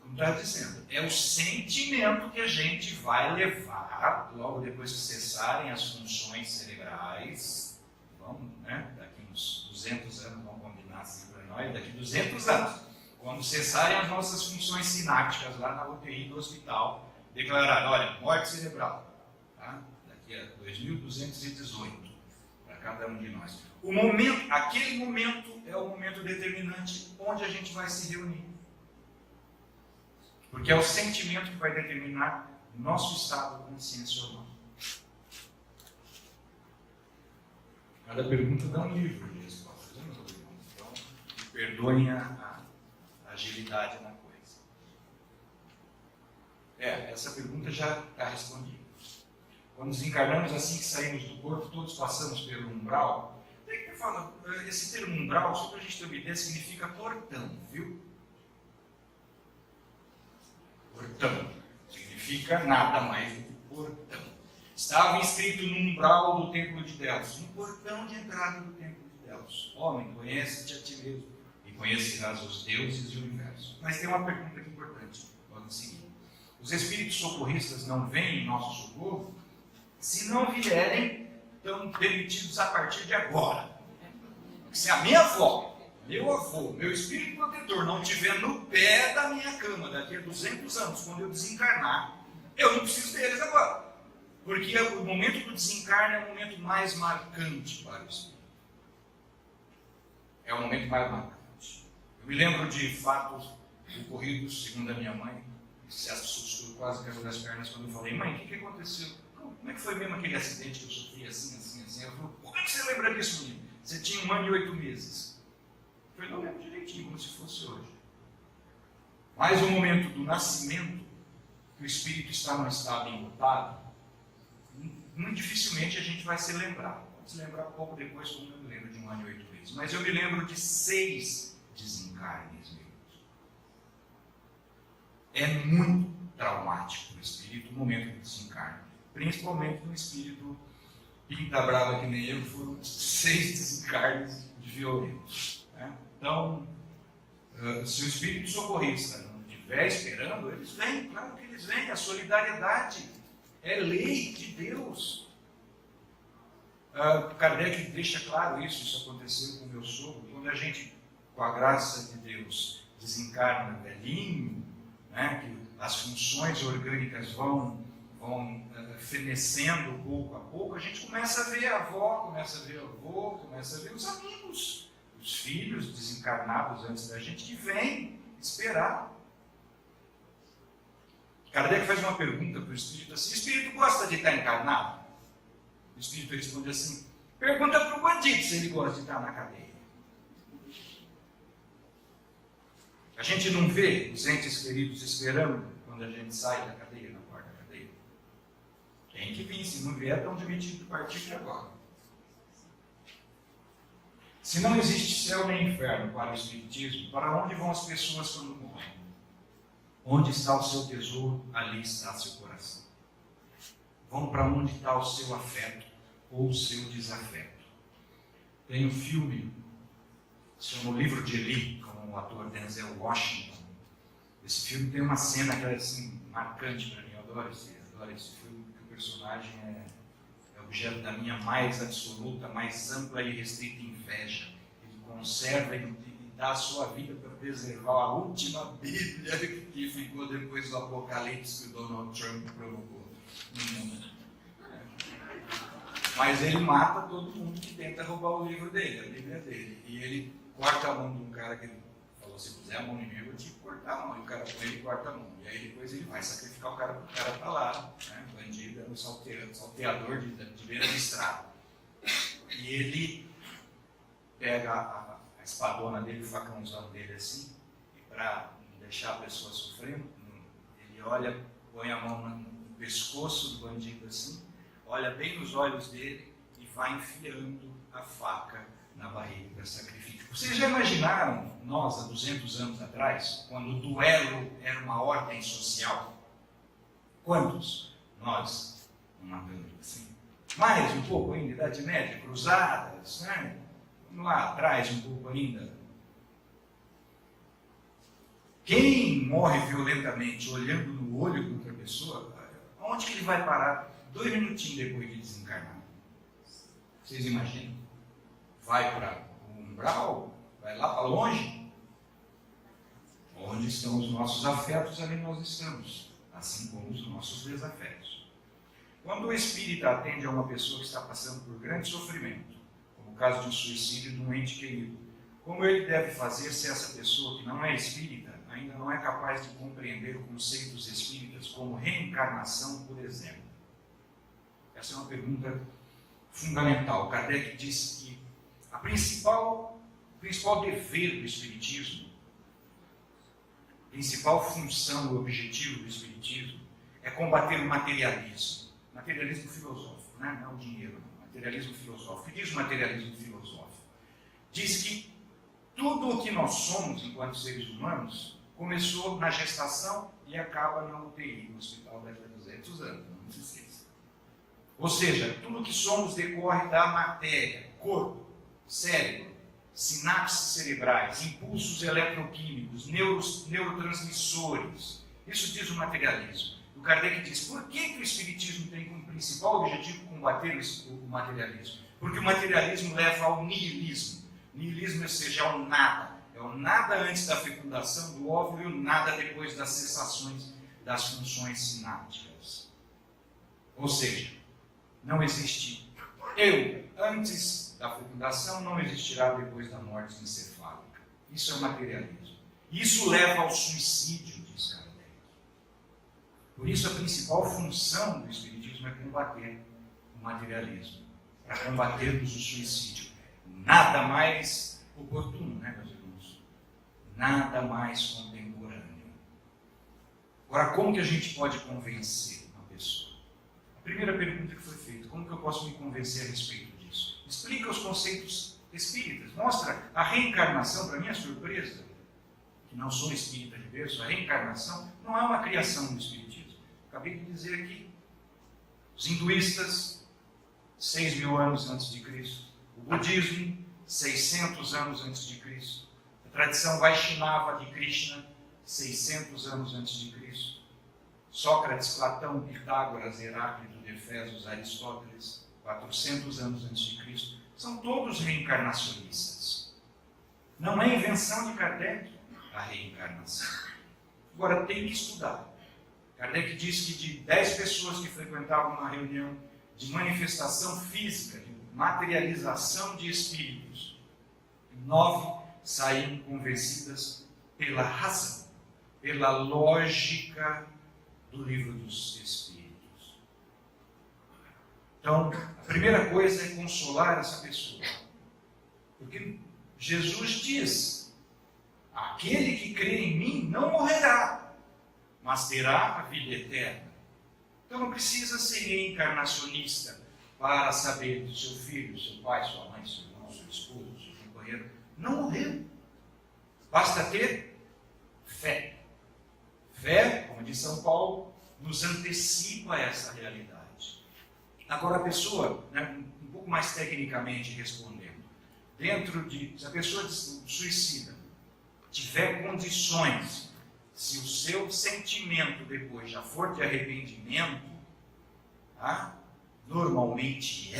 como está dizendo, é o sentimento que a gente vai levar logo depois que cessarem as funções cerebrais. Vamos, né? Daqui uns 200 anos, vamos combinar assim para nós, daqui 200 anos, quando cessarem as nossas funções sinápticas lá na UTI do hospital, declarar, olha, morte cerebral. Tá? Daqui dia 2218 para cada um de nós. Aquele momento é o momento determinante onde a gente vai se reunir. Porque é o sentimento que vai determinar nosso estado consciencial. Cada pergunta dá um livro de respostas. Então, perdoem a agilidade na coisa. Essa pergunta já está respondida. Quando desencarnamos, assim que saímos do corpo, todos passamos pelo umbral. Tem que falar, esse termo umbral, só para a gente ter uma ideia, significa portão, viu? Portão. Significa nada mais do que portão. Estava inscrito no umbral do templo de Delos, no portão de entrada do templo de Delos. Homem, conhece-te a ti mesmo e conhecerás os deuses e o universo. Mas tem uma pergunta aqui importante, logo em seguida. Os espíritos socorristas não vêm em nosso socorro? Se não vierem, estão demitidos a partir de agora. Se a minha avó, meu avô, meu espírito protetor não estiver no pé da minha cama daqui a 200 anos, quando eu desencarnar, eu não preciso deles agora. Porque o momento do desencarne é o momento mais marcante para o espírito. É o momento mais marcante. Eu me lembro de fatos ocorridos, segundo a minha mãe, que se assustou, quase caiu das pernas quando eu falei: mãe, o que aconteceu? Como é que foi mesmo aquele acidente que eu sofri assim? Ela falou: por que você lembra disso, menino? Você tinha 1 ano e 8 meses. Eu falei: não lembro direitinho, como se fosse hoje. Mas o momento do nascimento, que o espírito está num estado imutado, muito dificilmente a gente vai se lembrar. Pode se lembrar pouco depois, como eu me lembro de 1 ano e 8 meses. Mas eu me lembro de 6 desencarnes meus. É muito traumático para o espírito o momento do desencarne. Principalmente no espírito pinta brava que nem eu, foram 6 desencarnes de violentos. Né? Então, se o espírito socorrista não estiver esperando, eles vêm, claro que eles vêm. A solidariedade é lei de Deus. Kardec deixa claro isso aconteceu com o meu sogro. Quando a gente, com a graça de Deus, desencarna velhinho, né, que as funções orgânicas vão fenecendo pouco a pouco, a gente começa a ver a avó, começa a ver o avô, começa a ver os amigos, os filhos desencarnados antes da gente, que vêm esperar. Kardec faz uma pergunta para o espírito assim: o espírito gosta de estar encarnado? O espírito responde assim: pergunta para o bandido se ele gosta de estar na cadeia. A gente não vê os entes queridos esperando quando a gente sai da cadeia, na porta da cadeia. Tem que vir, se não vier, estão demitidos a partir de agora. Se não existe céu nem inferno para o espiritismo, para onde vão as pessoas quando morrem? Onde está o seu tesouro, ali está seu coração. Vão para onde está o seu afeto ou o seu desafeto. Tem um filme, se chama O Livro de Eli, com o ator Denzel Washington. Esse filme tem uma cena que é assim, marcante para mim. Eu adoro esse filme, porque o personagem é objeto da minha mais absoluta, mais ampla e restrita inveja. Ele conserva e dá a sua vida para preservar a última Bíblia que ficou depois do Apocalipse que o Donald Trump provocou no mundo. Mas ele mata todo mundo que tenta roubar o livro dele, a Bíblia dele. E ele corta a mão de um cara que ele falou: se puser a mão em mim, eu vou te cortar a mão. E o cara põe e corta a mão. E aí depois ele vai sacrificar o cara, porque o cara está lá, né? Bandido, um salteador de beira de estrada. E ele pega a espadona dele, o facãozão dele assim, e para não deixar a pessoa sofrendo, ele olha, põe a mão no pescoço do bandido assim, olha bem nos olhos dele e vai enfiando a faca na barriga para sacrifício. Vocês já imaginaram, nós, há 200 anos atrás, quando o duelo era uma ordem social? Quantos nós matamos assim? Mais um pouco ainda, Idade Média, cruzadas, né? Vamos lá atrás um pouco ainda. Quem morre violentamente olhando no olho de outra pessoa, onde que ele vai parar 2 minutinhos depois de desencarnar? Vocês imaginam? Vai para o umbral? Vai lá para longe? Onde estão os nossos afetos, ali nós estamos. Assim como os nossos desafetos. Quando o espírita atende a uma pessoa que está passando por grande sofrimento, como o caso de um suicídio de um ente querido, como ele deve fazer se essa pessoa que não é espírita ainda não é capaz de compreender conceitos espíritas como reencarnação, por exemplo? Essa é uma pergunta fundamental. Kardec disse que o principal dever do espiritismo, a principal função e objetivo do espiritismo é combater o materialismo filosófico, né? Não o dinheiro, não. Materialismo filosófico. O que diz o materialismo filosófico? Diz que tudo o que nós somos enquanto seres humanos começou na gestação e acaba na UTI, no hospital daqui a 200 anos, não se esqueça. Ou seja, tudo o que somos decorre da matéria, corpo, cérebro, sinapses cerebrais, impulsos eletroquímicos, neurotransmissores. Isso diz o materialismo. O Kardec diz, por que o Espiritismo tem como principal objetivo combater o materialismo? Porque o materialismo leva ao niilismo. Niilismo, ou seja, ao nada. É o nada antes da fecundação do óvulo e o nada depois das cessações das funções sinápticas. Ou seja, não existe eu antes da fecundação, não existirá depois da morte encefálica. Isso é o materialismo. Isso leva ao suicídio, diz Kardec. Por isso, a principal função do Espiritismo é combater o materialismo, para combatermos o suicídio. Nada mais oportuno, né, meus irmãos? Nada mais contemporâneo. Agora, como que a gente pode convencer uma pessoa? A primeira pergunta que foi feita, como que eu posso me convencer a respeito disso? Explica os conceitos espíritas, mostra a reencarnação, para minha surpresa, que não sou espírita de berço, a reencarnação não é uma criação do Espiritismo. Acabei de dizer aqui, os hinduístas, 6.000 anos antes de Cristo, o budismo, 600 anos antes de Cristo, a tradição Vaishnava de Krishna, 600 anos antes de Cristo, Sócrates, Platão, Pitágoras, Heráclito de Efésios, Aristóteles, 400 anos antes de Cristo, são todos reencarnacionistas. Não é invenção de Kardec a reencarnação. Agora, tem que estudar. Kardec diz que de 10 pessoas que frequentavam uma reunião de manifestação física, de materialização de espíritos, 9 saíram convencidas pela razão, pela lógica do livro dos Espíritos. Então, a primeira coisa é consolar essa pessoa. Porque Jesus diz, aquele que crê em mim não morrerá, mas terá a vida eterna. Então não precisa ser reencarnacionista para saber do seu filho, seu pai, sua mãe, seu irmão, seu esposo, seu companheiro não morreu. Basta ter fé. Fé, como diz São Paulo, nos antecipa essa realidade. Agora a pessoa, né, um pouco mais tecnicamente respondendo, se a pessoa suicida tiver condições, se o seu sentimento depois já for de arrependimento, tá? Normalmente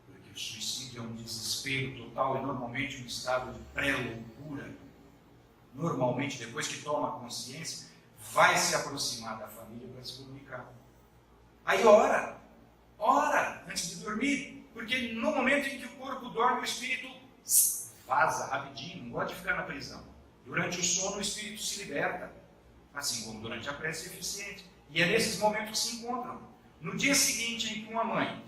porque o suicídio é um desespero total, é normalmente um estado de pré-loucura. Normalmente, depois que toma consciência, vai se aproximar da família para se comunicar. Aí ora, antes de dormir, porque no momento em que o corpo dorme, o espírito vaza rapidinho, não gosta de ficar na prisão. Durante o sono, o espírito se liberta, assim como durante a prece eficiente. E é nesses momentos que se encontram. No dia seguinte em que uma mãe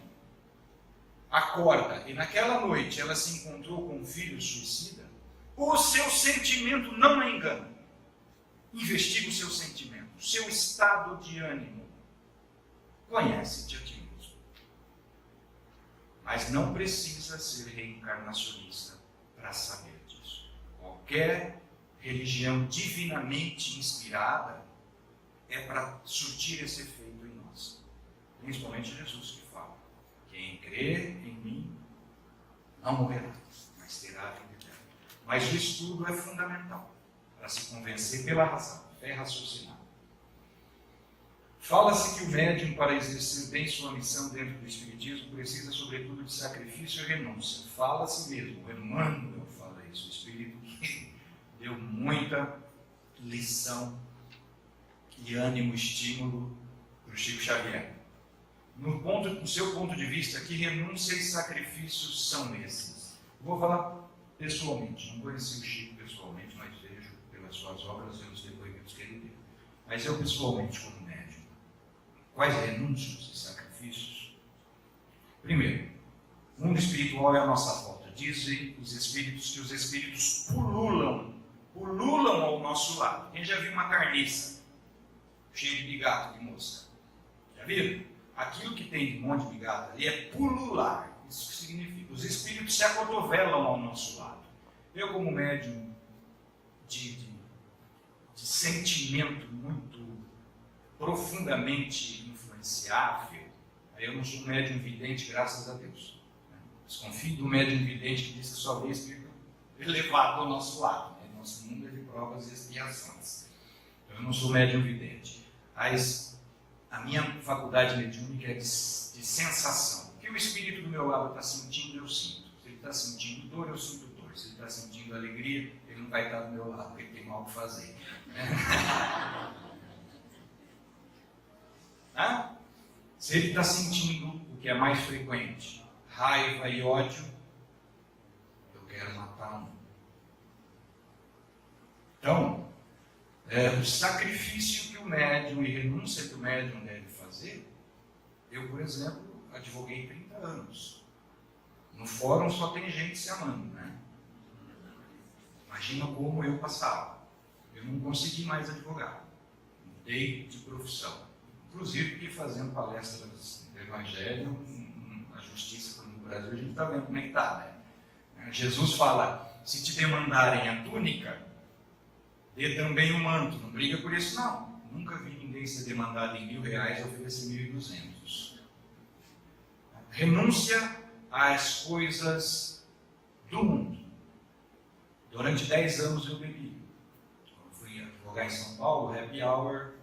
acorda e naquela noite ela se encontrou com um filho suicida, o seu sentimento não a engana. Investiga o seu sentimento, o seu estado de ânimo. Conhece-te a ti mesmo. Mas não precisa ser reencarnacionista para saber disso. Qualquer religião divinamente inspirada é para surtir esse efeito em nós. Principalmente Jesus que fala: quem crê em mim não morrerá, mas terá a vida eterna. Mas o estudo é fundamental para se convencer pela razão, fé raciocinada. Fala-se que o médium, para exercer bem sua missão dentro do Espiritismo, precisa sobretudo de sacrifício e renúncia. Fala-se mesmo, o Emmanuel fala isso, o Espírito que deu muita lição e ânimo, estímulo para o Chico Xavier. no seu ponto de vista, que renúncia e sacrifícios são esses? Vou falar pessoalmente, não conheci o Chico pessoalmente, mas vejo pelas suas obras, pelos depoimentos que ele deu. Mas eu pessoalmente, como médium, quais renúncias e sacrifícios? Primeiro, o mundo espiritual é a nossa volta. Dizem os espíritos que os espíritos pululam ao nosso lado. Quem já viu uma carniça cheia de bigato de mosca? Já viram? Aquilo que tem de monte de bigato ali é pulular. Isso que significa. Os espíritos se acotovelam ao nosso lado. Eu, como médium de sentimento muito profundamente influenciável, eu não sou médium vidente, graças a Deus. Desconfio do médium vidente que diz que só vê espírito elevado ao nosso lado. Nosso mundo é de provas e expiações. Eu não sou médium vidente. Mas a minha faculdade mediúnica é de sensação. O que o espírito do meu lado está sentindo, eu sinto. Se ele está sentindo dor, eu sinto dor. Se ele está sentindo alegria, ele não vai estar do meu lado, porque ele tem mal o que fazer. Se ele está sentindo o que é mais frequente, raiva e ódio, eu quero matar um. Então, o sacrifício que o médium e renúncia que o médium deve fazer, eu, por exemplo, advoguei 30 anos. No fórum só tem gente se amando, né? Imagina como eu passava. Eu não consegui mais advogar. Mudei de profissão. Inclusive porque fazendo palestras do Evangelho, a justiça no Brasil, a gente está vendo como é que está, né? Jesus fala, se te demandarem a túnica, dê também o manto. Não briga por isso, não. Nunca vi ninguém ser demandado em R$1.000 e oferecer 1.200. Renúncia às coisas do mundo. Durante 10 anos eu bebi. Quando fui advogar em São Paulo, happy hour,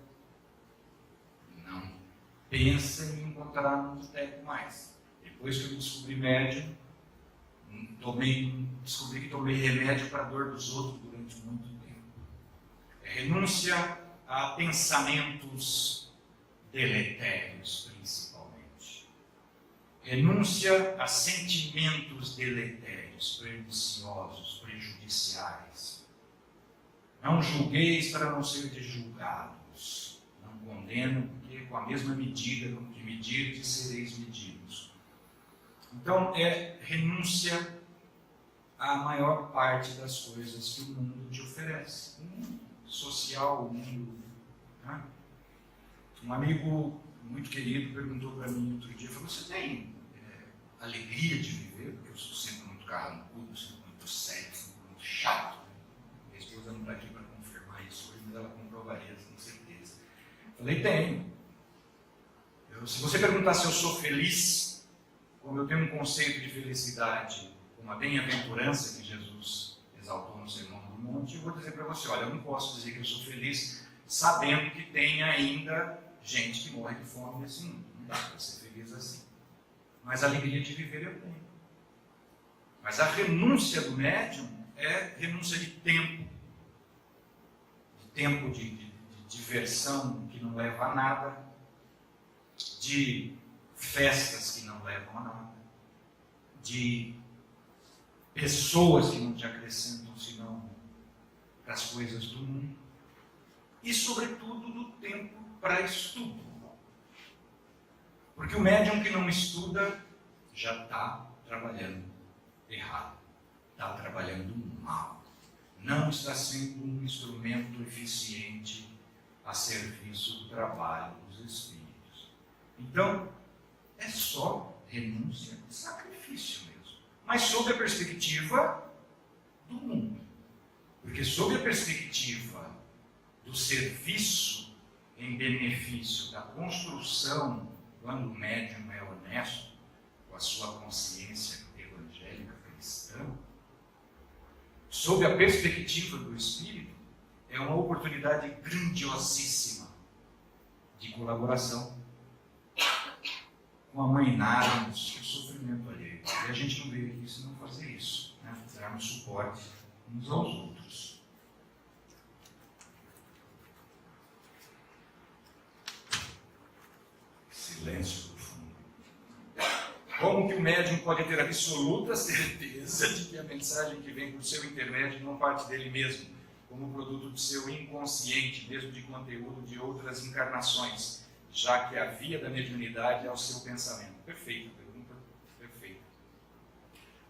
não pensa em encontrar um boteco mais. Depois que eu descobri médium, descobri que tomei remédio para a dor dos outros durante muito tempo. Renúncia a pensamentos deletérios, principalmente. Renúncia a sentimentos deletérios, perniciosos, prejudiciais. Não julgueis para não ser julgados. Não condeno, porque com a mesma medida com que medirdes, sereis medidos. Então, é renúncia à maior parte das coisas que o mundo te oferece. O mundo social, o mundo. Né? Um amigo muito querido perguntou para mim outro dia, falou, você tem alegria de viver? Porque eu sou sempre muito carrancudo, sempre muito sério, sempre muito chato. Minha esposa não está aqui para confirmar isso hoje, mas ela comprovaria com certeza. Falei, tenho. Se você perguntar se eu sou feliz, como eu tenho um conceito de felicidade, uma bem-aventurança que Jesus exaltou no Sermão do Monte, eu vou dizer para você, olha, eu não posso dizer que eu sou feliz sabendo que tem ainda gente que morre de fome nesse mundo. Não dá para ser feliz assim. Mas a alegria de viver eu tenho. Mas a renúncia do médium é renúncia de tempo de diversão que não leva a nada, de festas que não levam a nada, de pessoas que não te acrescentam senão para as coisas do mundo, e sobretudo do tempo para estudo. Porque o médium que não estuda já está trabalhando errado, está trabalhando mal, não está sendo um instrumento eficiente a serviço do trabalho dos espíritos. Então, é só renúncia e sacrifício mesmo, mas sob a perspectiva do mundo. Porque sob a perspectiva do serviço em benefício da construção, quando o médium é honesto, com a sua consciência evangélica cristã, sob a perspectiva do Espírito, é uma oportunidade grandiosíssima de colaboração com a mãe nada, o sofrimento alheio. E a gente não veio aqui senão fazer isso, né? Darmos suporte uns aos outros. Silêncio profundo. Como que o médium pode ter absoluta certeza de que a mensagem que vem por seu intermédio não parte dele mesmo, como produto do seu inconsciente, mesmo de conteúdo de outras encarnações, já que a via da mediunidade é o seu pensamento? Perfeita, pergunta perfeita.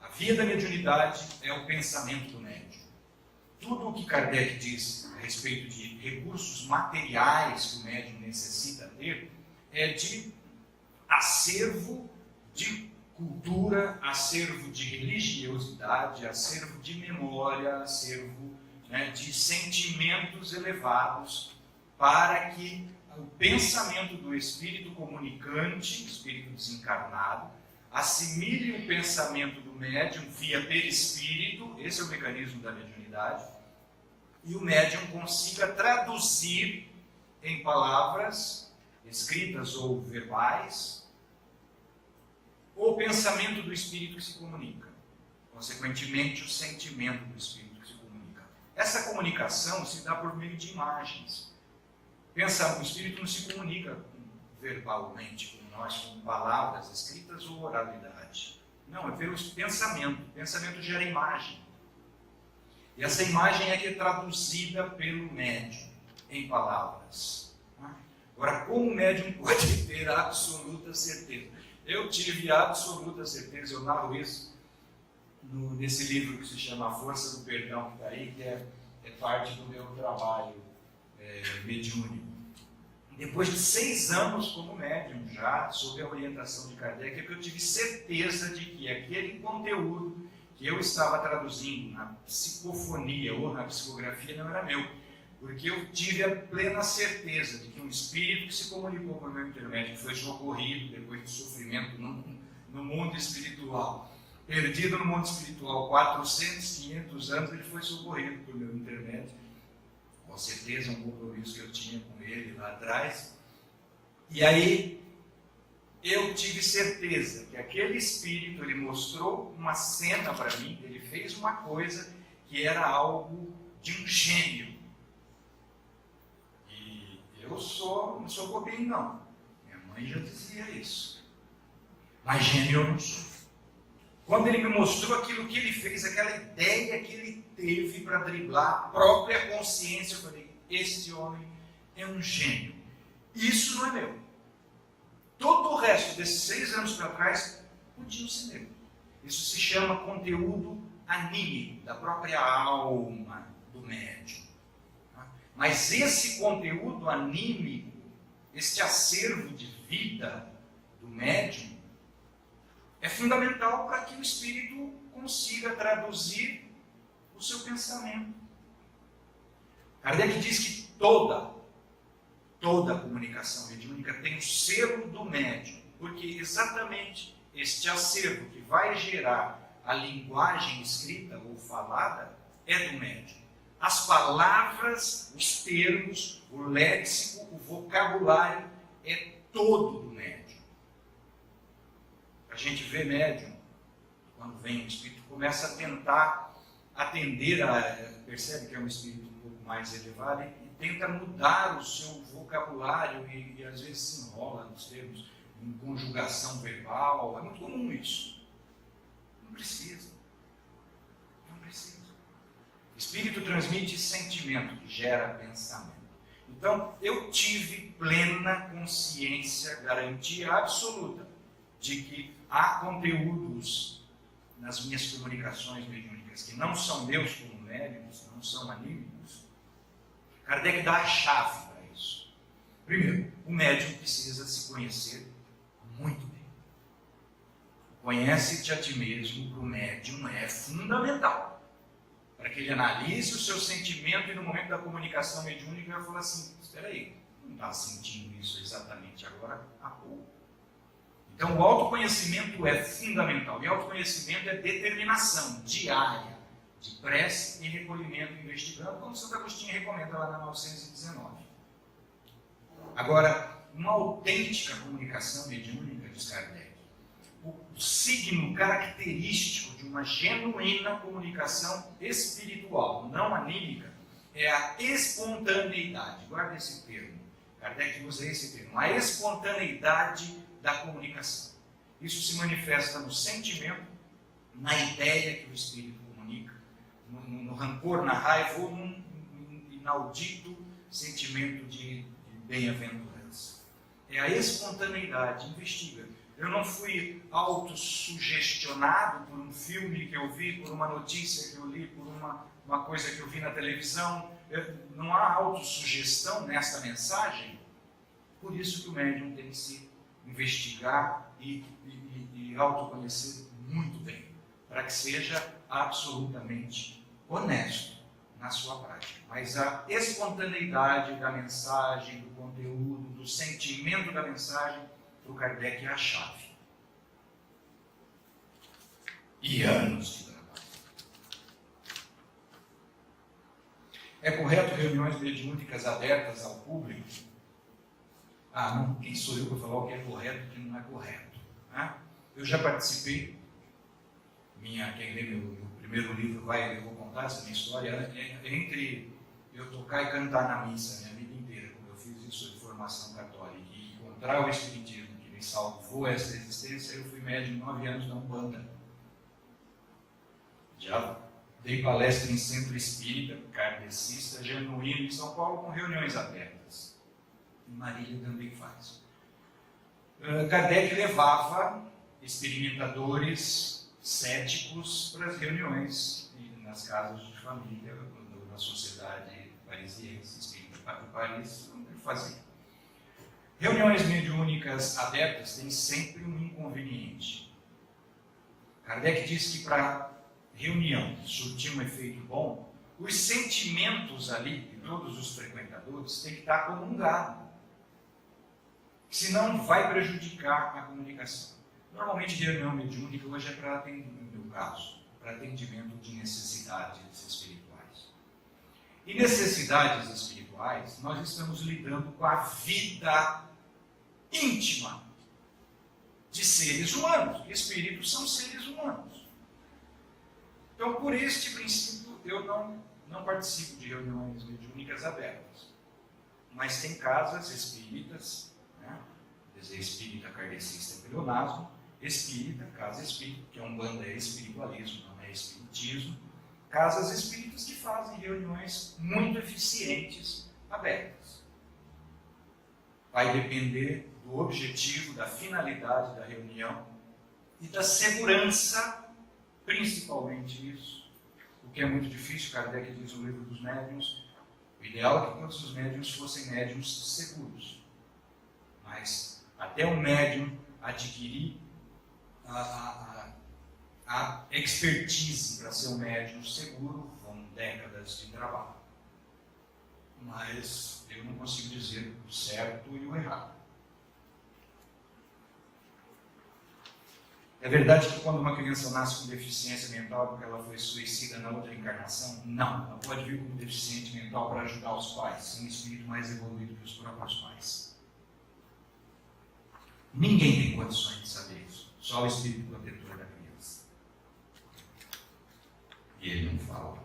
A via da mediunidade é o pensamento do médium. Tudo o que Kardec diz a respeito de recursos materiais que o médium necessita ter é de acervo de cultura, acervo de religiosidade, acervo de memória, acervo, né, de sentimentos elevados, para que o pensamento do espírito comunicante, espírito desencarnado, assimile o pensamento do médium via perispírito, esse é o mecanismo da mediunidade, e o médium consiga traduzir em palavras escritas ou verbais o pensamento do espírito que se comunica, consequentemente o sentimento do espírito que se comunica. Essa comunicação se dá por meio de imagens. O espírito não se comunica verbalmente com nós, com palavras escritas ou oralidade. Não, é pelo pensamento. O pensamento gera imagem. E essa imagem é que é traduzida pelo médium em palavras. Agora, como o médium pode ter absoluta certeza? Eu tive absoluta certeza, eu narro isso nesse livro que se chama A Força do Perdão, que está aí, que é parte do meu trabalho mediúnico. Depois de 6 anos como médium, já sob a orientação de Kardec, é que eu tive certeza de que aquele conteúdo que eu estava traduzindo na psicofonia ou na psicografia não era meu. Porque eu tive a plena certeza de que um espírito que se comunicou com o meu intermédio, que foi socorrido depois do sofrimento no mundo espiritual, perdido no mundo espiritual 400, 500 anos, ele foi socorrido por meu intermédio. Com certeza um compromisso que eu tinha com ele lá atrás. E aí eu tive certeza que aquele espírito, ele mostrou uma cena para mim, ele fez uma coisa que era algo de um gênio. Eu não sou bobinho, não. Minha mãe já dizia isso. Mas gênio eu não sou. Quando ele me mostrou aquilo que ele fez, aquela ideia que ele teve para driblar a própria consciência, eu falei, esse homem é um gênio. Isso não é meu. Todo o resto desses 6 anos para trás podia ser meu. Isso se chama conteúdo anímico, da própria alma do médium. Mas esse conteúdo anímico, este acervo de vida do médium, é fundamental para que o espírito consiga traduzir o seu pensamento. Kardec diz que toda comunicação mediúnica tem o selo do médium, porque exatamente este acervo que vai gerar a linguagem escrita ou falada é do médium. As palavras, os termos, o léxico, o vocabulário é todo do médium. A gente vê médium, quando vem um espírito, começa a tentar atender, percebe que é um espírito um pouco mais elevado e tenta mudar o seu vocabulário e às vezes se enrola nos termos, em conjugação verbal. É muito comum isso. Não precisa. O espírito transmite sentimento, que gera pensamento. Então, eu tive plena consciência, garantia absoluta, de que há conteúdos nas minhas comunicações mediúnicas que não são meus como médiuns, não são anímicos. Kardec dá a chave para isso. Primeiro, o médium precisa se conhecer muito bem. Conhece-te a ti mesmo para o médium é fundamental. Para que ele analise o seu sentimento e no momento da comunicação mediúnica ele vai falar assim, espera aí, não está sentindo isso exatamente agora há pouco. Então o autoconhecimento é fundamental. E autoconhecimento é determinação diária de prece e recolhimento investigando, como Santo Agostinho recomenda lá na 919. Agora, uma autêntica comunicação mediúnica, diz Kardec, o signo característico de uma genuína comunicação espiritual, não anímica, é a espontaneidade. Guarda esse termo. Kardec usa esse termo. A espontaneidade da comunicação. Isso se manifesta no sentimento, na ideia que o Espírito comunica, no rancor, na raiva ou num inaudito sentimento de bem-aventurança. É a espontaneidade, investiga. Eu não fui autossugestionado por um filme que eu vi, por uma notícia que eu li, por uma coisa que eu vi na televisão. Não há autossugestão nesta mensagem. Por isso que o médium tem que se investigar e autoconhecer muito bem, para que seja absolutamente honesto na sua prática. Mas a espontaneidade da mensagem, do conteúdo, do sentimento da mensagem, para o Kardec é a chave. E anos de trabalho. É correto reuniões mediúnicas abertas ao público? Ah, não, quem sou eu para falar o que é correto e o que não é correto? Né? Eu já participei, quem lê meu primeiro livro eu vou contar essa minha história, entre eu tocar e cantar na missa minha vida inteira, como eu fiz isso de formação católica, e encontrar o Espiritismo que me salvou essa existência, eu fui médium 9 anos na Umbanda. Já dei palestra em centro espírita, kardecista, genuíno, em São Paulo, com reuniões abertas. Em Marília também faz. Kardec levava experimentadores céticos para as reuniões nas casas de família da sociedade parisiense, espírita de Paris, onde ele fazia. Reuniões mediúnicas abertas têm sempre um inconveniente. Kardec diz que para reunião surtir um efeito bom, os sentimentos ali de todos os frequentadores têm que estar comungados. Senão vai prejudicar a comunicação. Normalmente reunião mediúnica hoje é para atendimento, no meu caso, para atendimento de necessidades espirituais. E necessidades espirituais, nós estamos lidando com a vida íntima de seres humanos. Espíritos são seres humanos. Então, por este princípio, eu não participo de reuniões mediúnicas abertas. Mas tem casas espíritas, né? Dizer espírita kardecista é pleonasmo, espírita, casa espírita, que é Umbanda, é espiritualismo, não é espiritismo, casas espíritas que fazem reuniões muito eficientes abertas. Vai depender do objetivo, da finalidade da reunião e da segurança, principalmente isso, o que é muito difícil. Kardec diz no livro dos médiuns, o ideal é que todos os médiuns fossem médiuns seguros, mas até o médium adquirir a expertise para ser um médium seguro, vão décadas de trabalho. Mas eu não consigo dizer o certo e o errado. É verdade que quando uma criança nasce com deficiência mental porque ela foi suicida na outra encarnação? Não, ela pode vir como deficiente mental para ajudar os pais, ser um espírito mais evoluído que os próprios pais. Ninguém tem condições de saber isso, só o espírito protetor da criança. E ele não fala.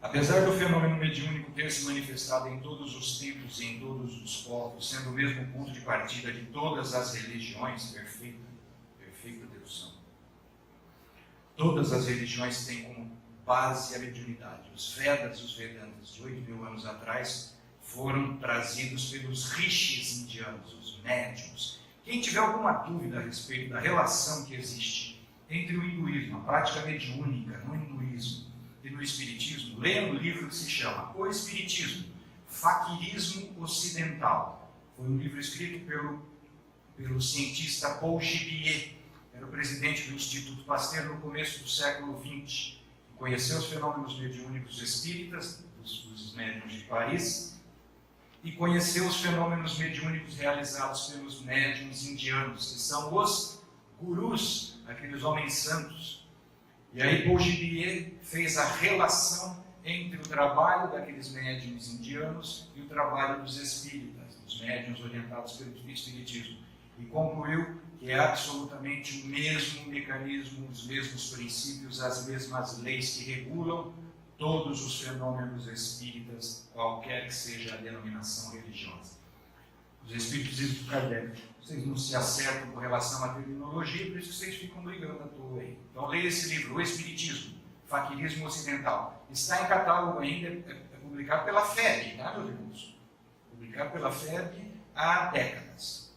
Apesar do fenômeno mediúnico ter se manifestado em todos os tempos e em todos os povos, sendo o mesmo ponto de partida de todas as religiões, perfeita dedução. Todas as religiões têm como base a mediunidade. Os Vedas e os Vedantas de 8.000 anos atrás foram trazidos pelos rishis indianos, os médiuns. Quem tiver alguma dúvida a respeito da relação que existe entre o hinduísmo, a prática mediúnica no hinduísmo e no espiritismo, leia um livro que se chama O Espiritismo, Faquirismo Ocidental. Foi um livro escrito pelo cientista Paul Gibier, era o presidente do Instituto Pasteur no começo do século XX. Conheceu os fenômenos mediúnicos espíritas, dos médiuns de Paris, e conheceu os fenômenos mediúnicos realizados pelos médiuns indianos, que são os gurus, aqueles homens santos. E aí Paul Gibier fez a relação entre o trabalho daqueles médiuns indianos e o trabalho dos espíritas, dos médiuns orientados pelo espiritismo, e concluiu que é absolutamente o mesmo mecanismo, os mesmos princípios, as mesmas leis que regulam todos os fenômenos espíritas, qualquer que seja a denominação religiosa. Os espíritos dizem para Kardec: vocês não se acertam com relação à terminologia, por isso que vocês ficam brigando à toa aí. Então leia esse livro, O Espiritismo, Faquirismo Ocidental. Está em catálogo ainda, é publicado pela FEB, tá, meus irmãos? Publicado pela FEB há décadas.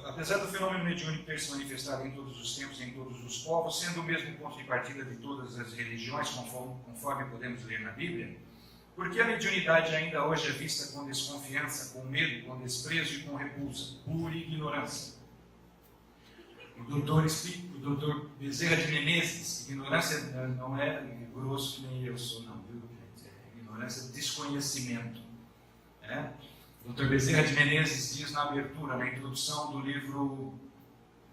Apesar do fenômeno mediúnico ter se manifestado em todos os tempos e em todos os povos, sendo o mesmo ponto de partida de todas as religiões, conforme podemos ler na Bíblia, por que a mediunidade ainda hoje é vista com desconfiança, com medo, com desprezo e com repulsa, por ignorância? O doutor Bezerra de Menezes, ignorância não é grosso que nem eu sou, não, viu? Ignorância é desconhecimento. O Dr. Bezerra de Menezes diz na abertura, na introdução do livro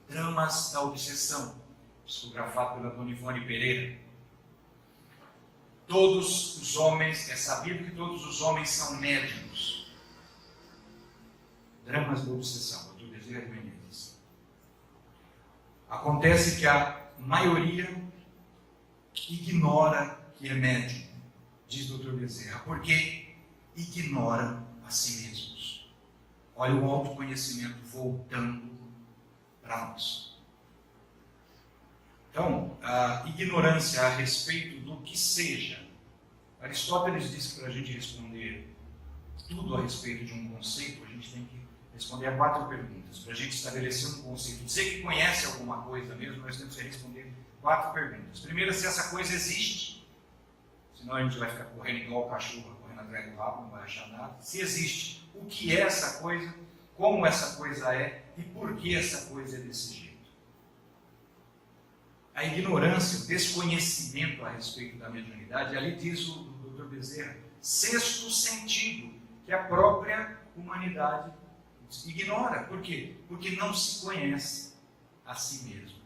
Dramas da Obsessão, psicografado pela Dona Ivone Pereira: todos os homens, é sabido que todos os homens são médiuns. Dramas da Obsessão, Dr. Bezerra de Menezes. Acontece que a maioria ignora que é médium, diz Dr. Bezerra, porque ignora a si mesmos. Olha o autoconhecimento voltando para nós. Então, a ignorância a respeito do que seja. Aristóteles disse que para a gente responder tudo a respeito de um conceito, a gente tem que responder a 4 perguntas. Para a gente estabelecer um conceito, dizer que conhece alguma coisa mesmo, nós temos que responder 4 perguntas. Primeiro, se essa coisa existe. Senão a gente vai ficar correndo igual o cachorro, correndo atrás do rabo, não vai achar nada. Se existe, o que é essa coisa, como essa coisa é e por que essa coisa é desse jeito. A ignorância, o desconhecimento a respeito da mediunidade, ali diz o Dr. Bezerra, 6º sentido que a própria humanidade ignora. Por quê? Porque não se conhece a si mesmo.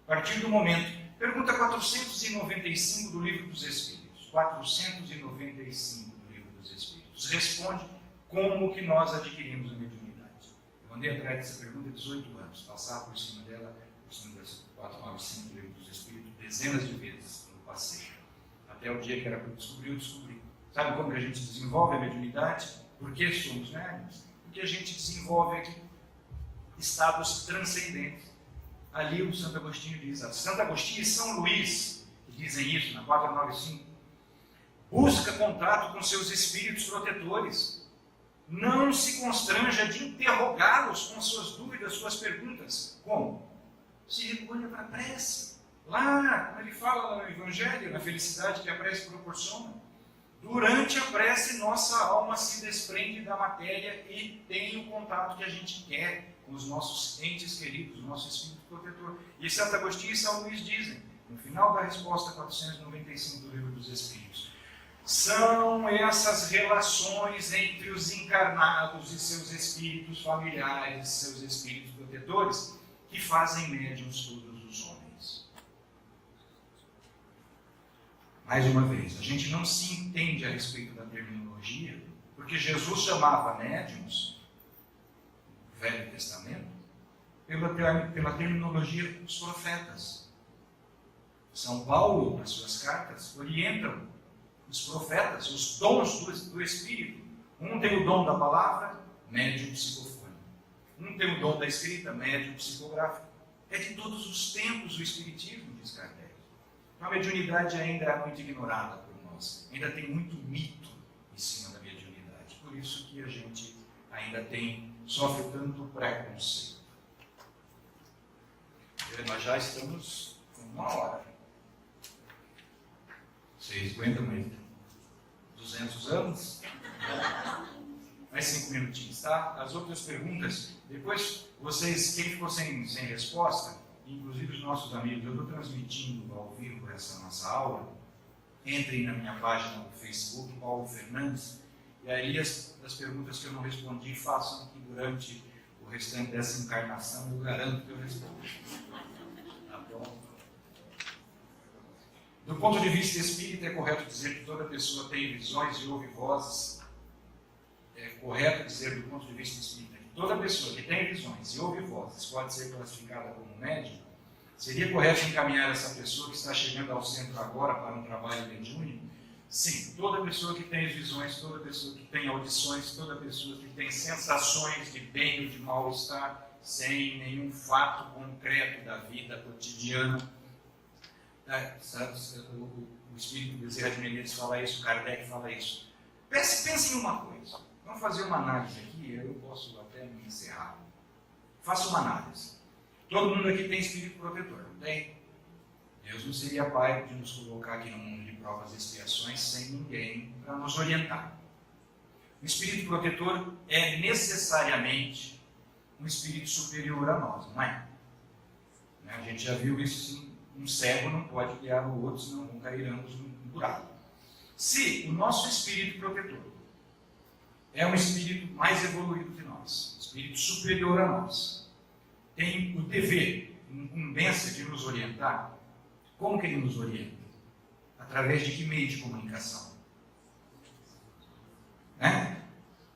A partir do momento, pergunta 495 do Livro dos Espíritos. 495 do Livro dos Espíritos. Responde como que nós adquirimos a mediunidade. Eu andei atrás dessa pergunta há 18 anos, passar por cima dela, por cima das 495 do Livro dos Espíritos, dezenas de vezes no passeio. Até o dia que era para eu descobri. Sabe como que a gente desenvolve a mediunidade? Por que somos médiuns? Porque a gente desenvolve aqui estados transcendentes. Ali o Santo Agostinho diz, Santo Agostinho e São Luís dizem isso na 495. Busca contato com seus espíritos protetores. Não se constranja de interrogá-los com suas dúvidas, suas perguntas. Como? Se recolha para a prece. Lá, como ele fala no Evangelho, na felicidade que a prece proporciona. Durante a prece, nossa alma se desprende da matéria e tem o contato que a gente quer com os nossos entes queridos, o nosso espírito protetor. E Santo Agostinho e São Luís dizem, no final da resposta 495 do Livro dos Espíritos, são essas relações entre os encarnados e seus espíritos familiares, seus espíritos protetores, que fazem médiuns todos os homens. Mais uma vez, a gente não se entende a respeito da terminologia, porque Jesus chamava médiuns, no Velho Testamento, pela terminologia dos profetas. São Paulo, nas suas cartas, orientam os profetas, os dons do Espírito. Um tem o dom da palavra, médium psicofônico. Um tem o dom da escrita, médium psicográfico. É de todos os tempos o Espiritismo, diz Kardec. A mediunidade ainda é muito ignorada por nós. Ainda tem muito mito em cima da mediunidade. Por isso que a gente ainda sofre tanto preconceito. Nós já estamos com 1 hora. Vocês aguentam mais 200 anos? Mais 5 minutinhos, tá? As outras perguntas, depois vocês, quem ficou sem resposta, inclusive os nossos amigos, eu estou transmitindo ao vivo essa nossa aula, entrem na minha página no Facebook, Paulo Fernandes, e aí as perguntas que eu não respondi, façam que durante o restante dessa encarnação eu garanto que eu respondo. Tá bom? Do ponto de vista espírita, é correto dizer que toda pessoa tem visões e ouve vozes. É correto dizer, do ponto de vista espírita, que toda pessoa que tem visões e ouve vozes pode ser classificada como médium. Seria correto encaminhar essa pessoa que está chegando ao centro agora para um trabalho mediúnico? Sim, toda pessoa que tem visões, toda pessoa que tem audições, toda pessoa que tem sensações de bem ou de mal-estar, sem nenhum fato concreto da vida cotidiana. O Espírito Bezerra de Menezes fala isso, Kardec fala isso. Pense em uma coisa. Vamos fazer uma análise aqui, eu posso até me encerrar. Faça uma análise. Todo mundo aqui tem espírito protetor, não tem? Deus não seria pai de nos colocar aqui no mundo de provas e expiações sem ninguém para nos orientar. O espírito protetor é necessariamente um espírito superior a nós, não é? A gente já viu isso, sim. Um cego não pode guiar o outro, senão nunca iremos num buraco. Se o nosso espírito protetor é um espírito mais evoluído que nós, um espírito superior a nós, tem o dever, a incumbência de nos orientar, como que ele nos orienta? Através de que meio de comunicação?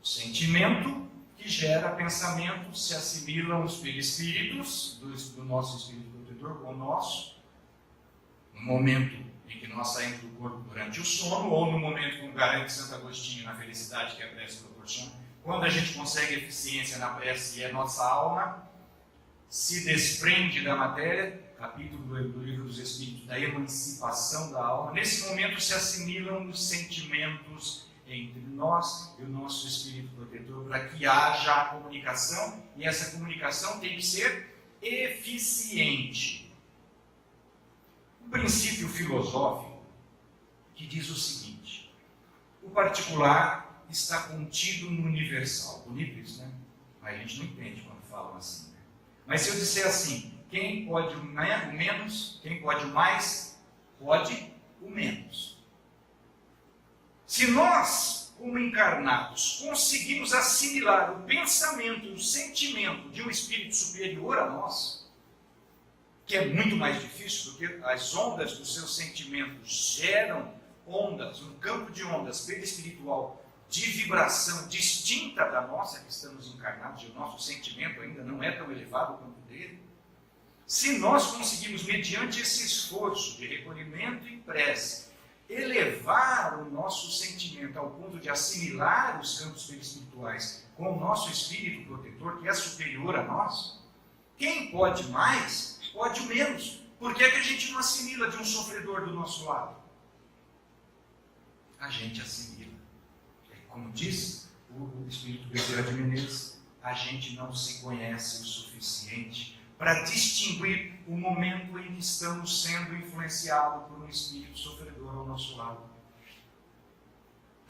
O sentimento que gera pensamento se assimilam os perispíritos do nosso espírito protetor com o nosso, no momento em que nós saímos do corpo durante o sono, ou no momento, como garante Santo Agostinho, na felicidade que a prece proporciona, quando a gente consegue eficiência na prece e a nossa alma se desprende da matéria, capítulo do Livro dos Espíritos, da emancipação da alma, nesse momento se assimilam os sentimentos entre nós e o nosso espírito protetor, para que haja a comunicação, e essa comunicação tem que ser eficiente. Um princípio filosófico que diz o seguinte: o particular está contido no universal. Bonito isso, né? Mas a gente não entende quando falam assim, né? Mas se eu disser assim, quem pode o menos, quem pode o mais, pode o menos. Se nós, como encarnados, conseguimos assimilar o pensamento e o sentimento de um espírito superior a nós, que é muito mais difícil, porque as ondas dos seus sentimentos geram ondas, um campo de ondas perispiritual de vibração distinta da nossa, que estamos encarnados, e o nosso sentimento ainda não é tão elevado quanto o dele. Se nós conseguimos, mediante esse esforço de recolhimento e prece, elevar o nosso sentimento ao ponto de assimilar os campos perispirituais com o nosso espírito protetor, que é superior a nós, quem pode mais, pode o menos. Por que é que a gente não assimila de um sofredor do nosso lado? A gente assimila. Como diz o Espírito Bezerra de Menezes, a gente não se conhece o suficiente para distinguir o momento em que estamos sendo influenciados por um espírito sofredor ao nosso lado.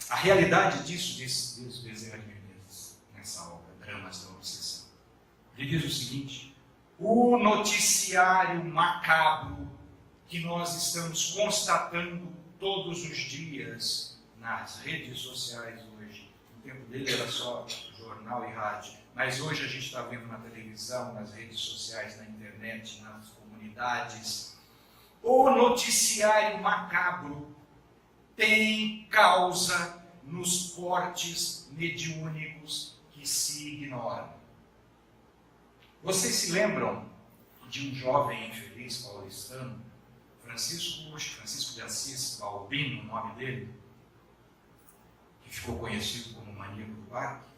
A realidade disso, diz Bezerra de Menezes, nessa obra, Dramas da Obsessão. Ele diz o seguinte: o noticiário macabro que nós estamos constatando todos os dias nas redes sociais hoje. No tempo dele era só jornal e rádio, mas hoje a gente está vendo na televisão, nas redes sociais, na internet, nas comunidades. O noticiário macabro tem causa nos portes mediúnicos que se ignoram. Vocês se lembram de um jovem infeliz paulistano, Francisco de Assis, Balbino, o nome dele, que ficou conhecido como maníaco do parque?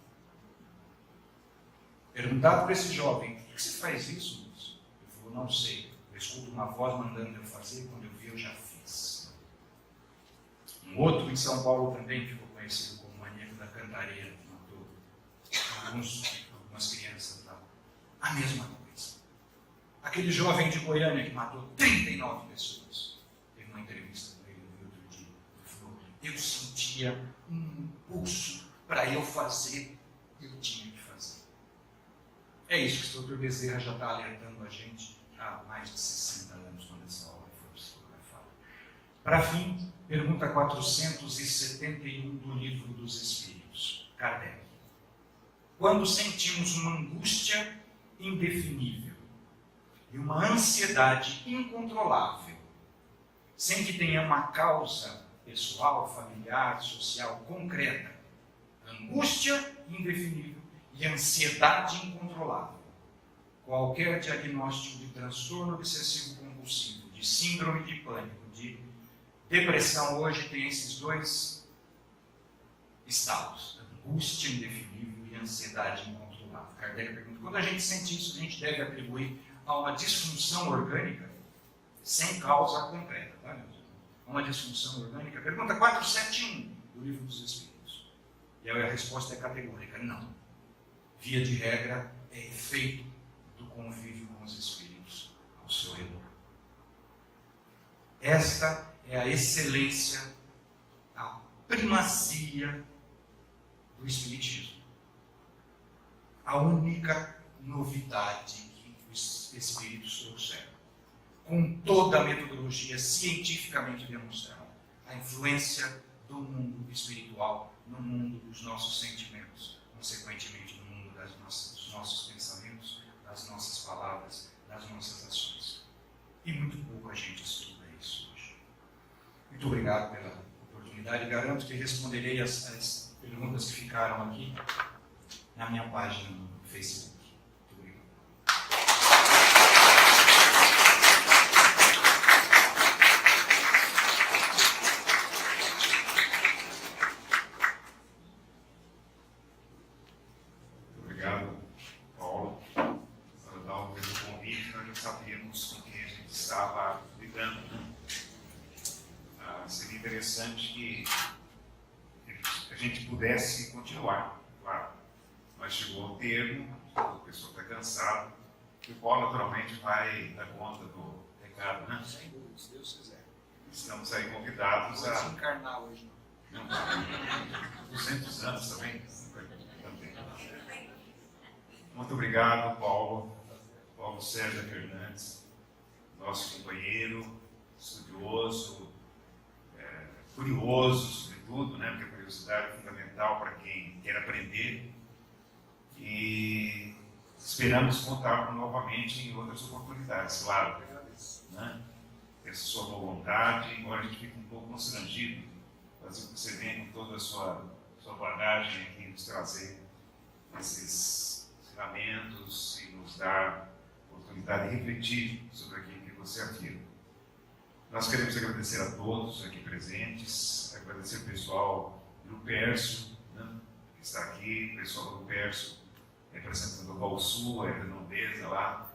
Perguntado para esse jovem: por que você faz isso, moço? Ele falou: não sei, eu escuto uma voz mandando eu fazer, quando eu vi eu já fiz. Um outro em São Paulo também ficou conhecido como maníaco da cantareira, que matou algumas crianças lá. A mesma coisa. Aquele jovem de Goiânia que matou 39 pessoas. Teve uma entrevista com ele no outro dia. Ele falou: eu sentia um impulso para eu fazer o que eu tinha que fazer. É isso que o Dr. Bezerra já está alertando a gente há mais de 60 anos, quando essa obra foi psicografada. Para fim, pergunta 471 do Livro dos Espíritos, Kardec. Quando sentimos uma angústia indefinível e uma ansiedade incontrolável, sem que tenha uma causa pessoal, familiar, social, concreta, angústia indefinível e ansiedade incontrolável, qualquer diagnóstico de transtorno obsessivo compulsivo, de síndrome de pânico, de Depressão hoje tem esses dois estados: angústia indefinível e ansiedade incontrolável. Kardec pergunta: quando a gente sente isso, a gente deve atribuir a uma disfunção orgânica sem causa concreta, tá, meu Deus? Uma disfunção orgânica? Pergunta 471 do Livro dos Espíritos. E a resposta é categórica: não. Via de regra, é efeito do convívio com os espíritos ao seu redor. Esta é a excelência, a primazia do Espiritismo. A única novidade que os Espíritos trouxeram, com toda a metodologia cientificamente demonstrada, a influência do mundo espiritual no mundo dos nossos sentimentos, consequentemente no mundo dos nossos pensamentos, das nossas palavras, das nossas ações. E muito pouco a gente estuda isso hoje. Muito obrigado pela oportunidade. Garanto que responderei as perguntas que ficaram aqui na minha página no Facebook. Muito obrigado. Obrigado, Paulo. Para dar o convite, nós já sabíamos com quem a gente estava lidando. Seria interessante que a gente pudesse continuar, claro. Mas chegou ao termo, a pessoa está cansada, e o Paulo naturalmente vai dar conta do recado, né? Sem dúvida, se Deus quiser. Estamos aí convidados a... Vamos encarnar hoje, não. 200 anos também. Muito obrigado, Paulo César Fernandes, nosso companheiro, estudioso, curioso, sobretudo, né? Porque a curiosidade é fundamental para quem quer aprender. E esperamos contar novamente em outras oportunidades, claro. Né? Essa sua boa vontade, embora a gente fique um pouco constrangido, mas você vem com toda a sua bagagem aqui nos trazer esses ensinamentos e nos dar a oportunidade de refletir sobre aquilo que você afirma. Nós queremos agradecer a todos aqui presentes, agradecer o pessoal do Pércio, né, que está aqui, o pessoal do Pércio, representando o Valsul, a redondeza lá,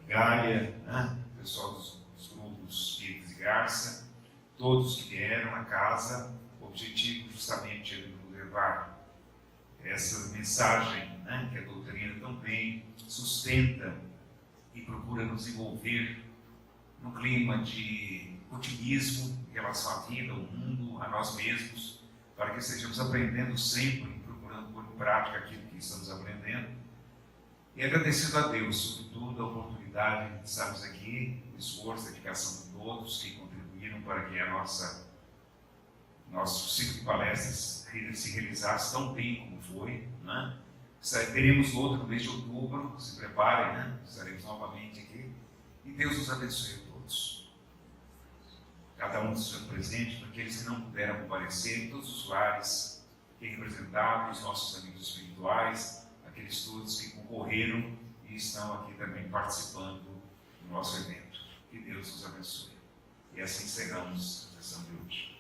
Gaia, né, o pessoal dos grupos Pires e Garça, todos que vieram à casa, o objetivo justamente é de levar essa mensagem, né, que a doutrina também sustenta e procura nos envolver num clima de otimismo em relação à vida, ao mundo, a nós mesmos, para que estejamos aprendendo sempre, procurando pôr em prática aquilo que estamos aprendendo. E agradecido a Deus, sobretudo, a oportunidade de estarmos aqui, o esforço, a dedicação de todos que contribuíram para que nosso ciclo de palestras se realizasse tão bem como foi, né? Teremos outro no mês de outubro, se preparem, né? Estaremos novamente aqui. E Deus nos abençoe a todos. Cada um dos seus presentes, para aqueles que não puderam comparecer, em todos os lares que representaram, os nossos amigos espirituais, aqueles todos que concorreram e estão aqui também participando do nosso evento. Que Deus nos abençoe. E assim encerramos a sessão de hoje.